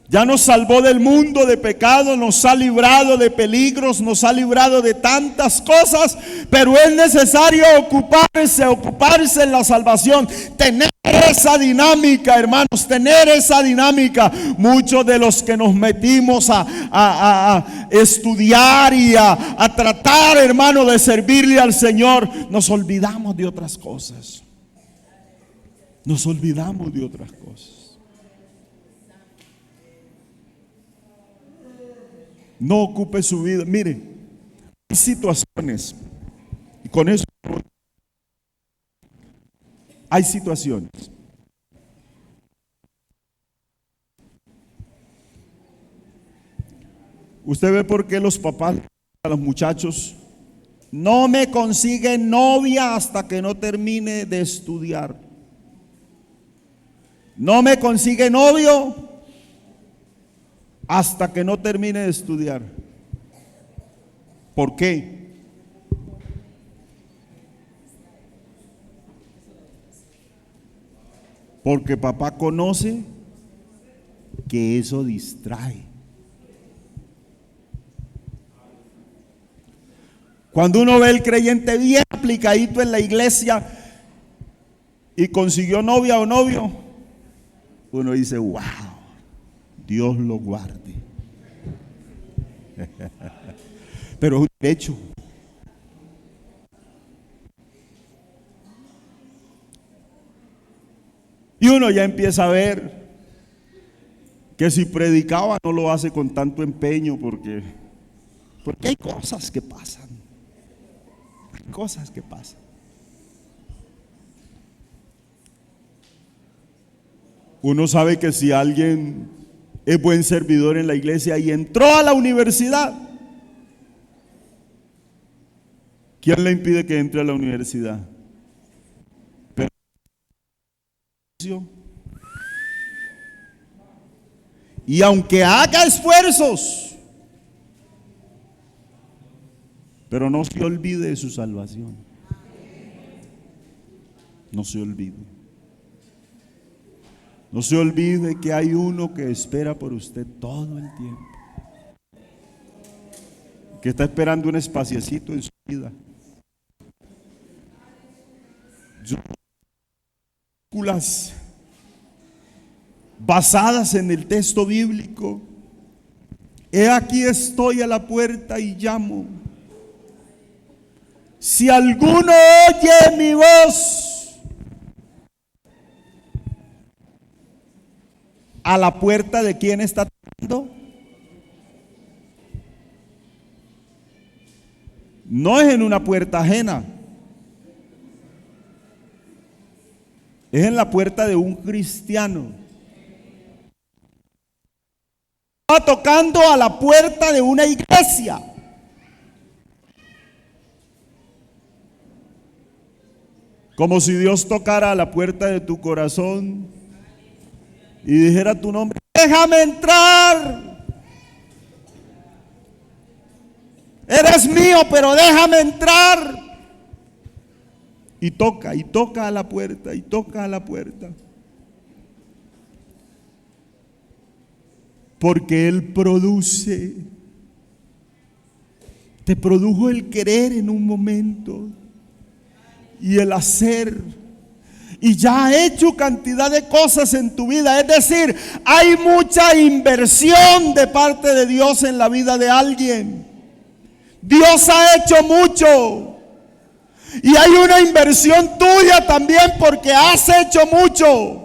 Ya nos salvó del mundo de pecado, nos ha librado de peligros, nos ha librado de tantas cosas, pero es necesario ocuparse en la salvación, tener esa dinámica, hermanos, tener esa dinámica. Muchos de los que nos metimos a estudiar y a tratar, hermano, de servirle al Señor, nos olvidamos de otras cosas. Nos olvidamos de otras cosas. No ocupe su vida. Mire, hay situaciones, y con eso hay situaciones. Usted ve por qué los papás a los muchachos: no me consiguen novia hasta que no termine de estudiar. No me consigue novio hasta que no termine de estudiar. ¿Por qué? Porque papá conoce que eso distrae. Cuando uno ve el creyente bien aplicadito en la iglesia y consiguió novia o novio, uno dice: wow, Dios lo guarde. Pero es un derecho. Y uno ya empieza a ver que si predicaba no lo hace con tanto empeño, porque hay cosas que pasan. Hay cosas que pasan. Uno sabe que si alguien es buen servidor en la iglesia y entró a la universidad, ¿quién le impide que entre a la universidad? Pero, y aunque haga esfuerzos, pero no se olvide de su salvación. No se olvide. No se olvide que hay uno que espera por usted todo el tiempo, que está esperando un espaciecito en su vida. Basadas en el texto bíblico: he aquí estoy a la puerta y llamo. Si alguno oye mi voz, ¿a la puerta de quién está tocando? No es en una puerta ajena, es en la puerta de un cristiano. Está tocando a la puerta de una iglesia. Como si Dios tocara a la puerta de tu corazón y dijera tu nombre: déjame entrar. Eres mío, pero déjame entrar. Y toca a la puerta, y toca a la puerta. Porque Él produce. Te produjo el querer en un momento y el hacer. Y ya ha hecho cantidad de cosas en tu vida. Es decir, hay mucha inversión de parte de Dios en la vida de alguien. Dios ha hecho mucho. Y hay una inversión tuya también, porque has hecho mucho.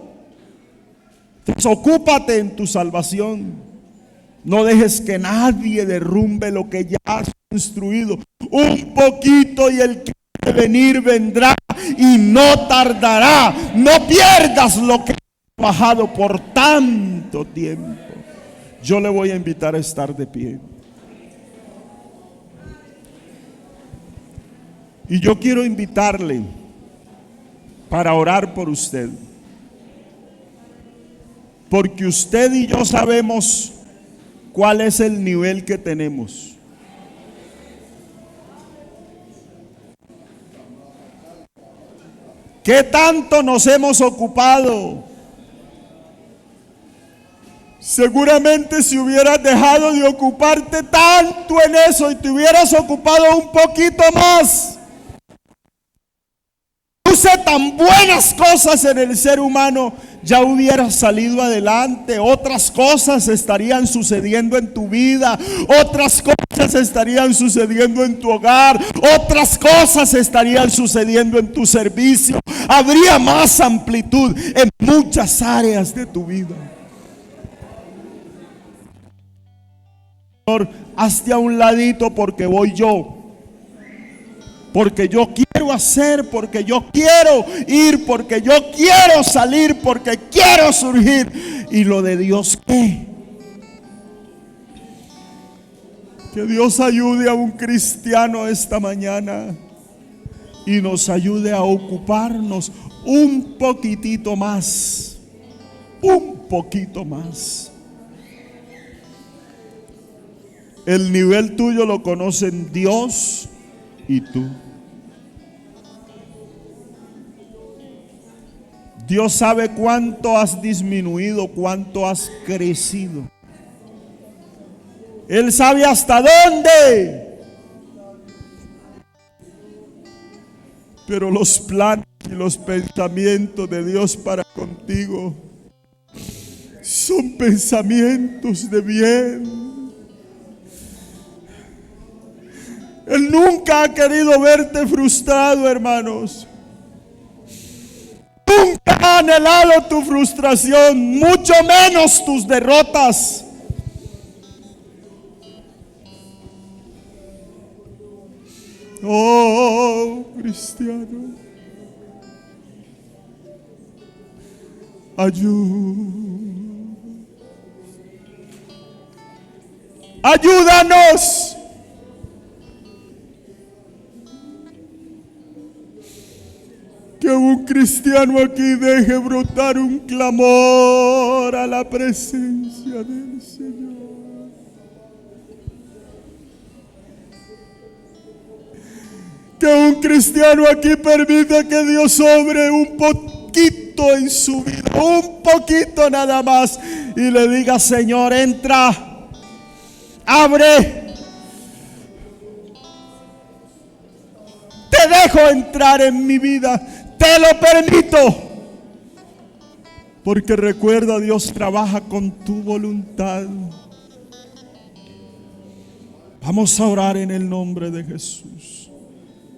Entonces, ocúpate en tu salvación. No dejes que nadie derrumbe lo que ya has construido. Un poquito y el que ha de venir vendrá y no tardará. No pierdas lo que has trabajado por tanto tiempo. Yo le voy a invitar a estar de pie. Y yo quiero invitarle para orar por usted. Porque usted y yo sabemos cuál es el nivel que tenemos. ¿Qué tanto nos hemos ocupado? Seguramente si hubieras dejado de ocuparte tanto en eso y te hubieras ocupado un poquito más, produce tan buenas cosas en el ser humano, ya hubieras salido adelante. Otras cosas estarían sucediendo en tu vida, otras cosas estarían sucediendo en tu hogar, otras cosas estarían sucediendo en tu servicio. Habría más amplitud en muchas áreas de tu vida. Señor, hazte a un ladito porque voy yo. Porque yo quiero hacer, porque yo quiero ir, porque yo quiero salir, porque quiero surgir. ¿Y lo de Dios qué? Que Dios ayude a un cristiano esta mañana y nos ayude a ocuparnos un poquitito más. Un poquito más. El nivel tuyo lo conocen Dios y tú. Dios sabe cuánto has disminuido, cuánto has crecido. Él sabe hasta dónde. Pero los planes y los pensamientos de Dios para contigo son pensamientos de bien. Él nunca ha querido verte frustrado, hermanos. Nunca ha anhelado tu frustración, mucho menos tus derrotas. Oh, cristiano, ayúdanos. Que un cristiano aquí deje brotar un clamor a la presencia del Señor. Que un cristiano aquí permita que Dios obre un poquito en su vida, un poquito nada más, y le diga: Señor, entra, abre. Te dejo entrar en mi vida. Te lo permito. Porque recuerda, Dios trabaja con tu voluntad. Vamos a orar en el nombre de Jesús.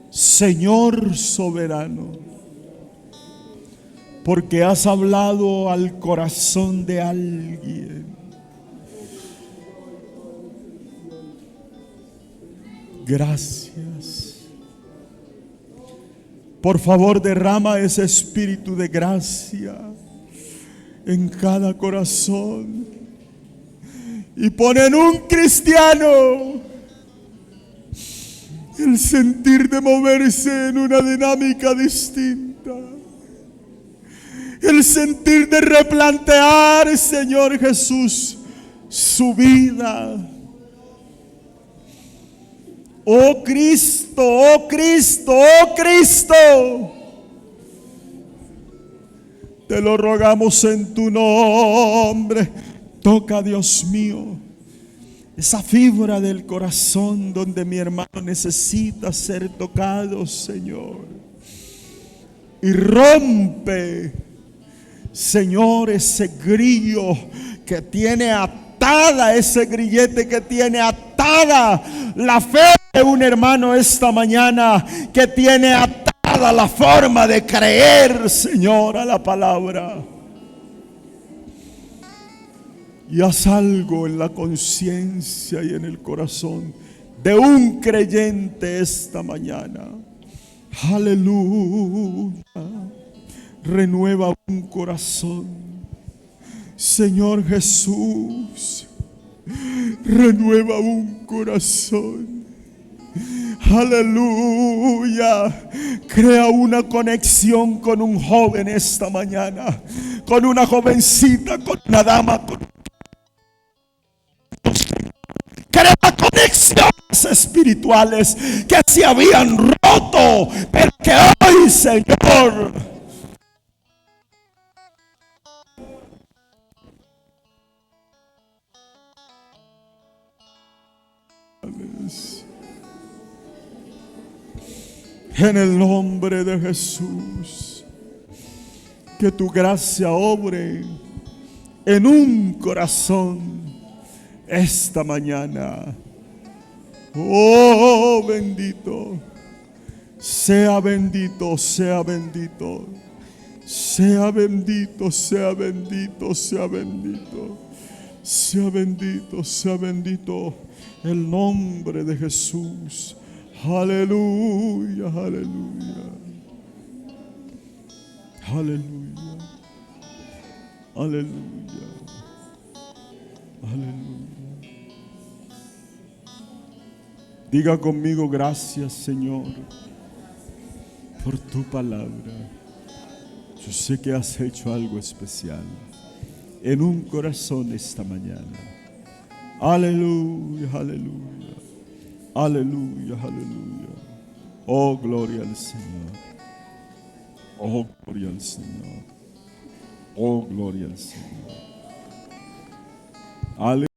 Señor soberano, porque has hablado al corazón de alguien. Gracias. Por favor, derrama ese espíritu de gracia en cada corazón y pon en un cristiano el sentir de moverse en una dinámica distinta, el sentir de replantear, Señor Jesús, su vida. Oh Cristo, oh Cristo, oh Cristo, te lo rogamos en tu nombre. Toca, Dios mío, esa fibra del corazón donde mi hermano necesita ser tocado, Señor. Y rompe, Señor, ese grillo que tiene atada, ese grillete que tiene atada la fe de un hermano esta mañana, que tiene atada la forma de creer, Señor, a la palabra. Y haz algo en la conciencia y en el corazón de un creyente esta mañana. Aleluya. Renueva un corazón, Señor Jesús. Renueva un corazón. Aleluya. Crea una conexión con un joven esta mañana, con una jovencita, con una dama, crea conexiones espirituales que se habían roto, pero que hoy, Señor, En el nombre de Jesús, que tu gracia obre en un corazón esta mañana. Oh, bendito, sea bendito, sea bendito, sea bendito, sea bendito, sea bendito, sea bendito, sea bendito el nombre de Jesús. Aleluya, aleluya, aleluya, aleluya, aleluya. Diga conmigo: gracias, Señor, por tu palabra. Yo sé que has hecho algo especial en un corazón esta mañana. Aleluya, aleluya, aleluya, aleluya. Oh, gloria al Señor. Oh, gloria al Señor. Oh, gloria al Señor. Aleluya.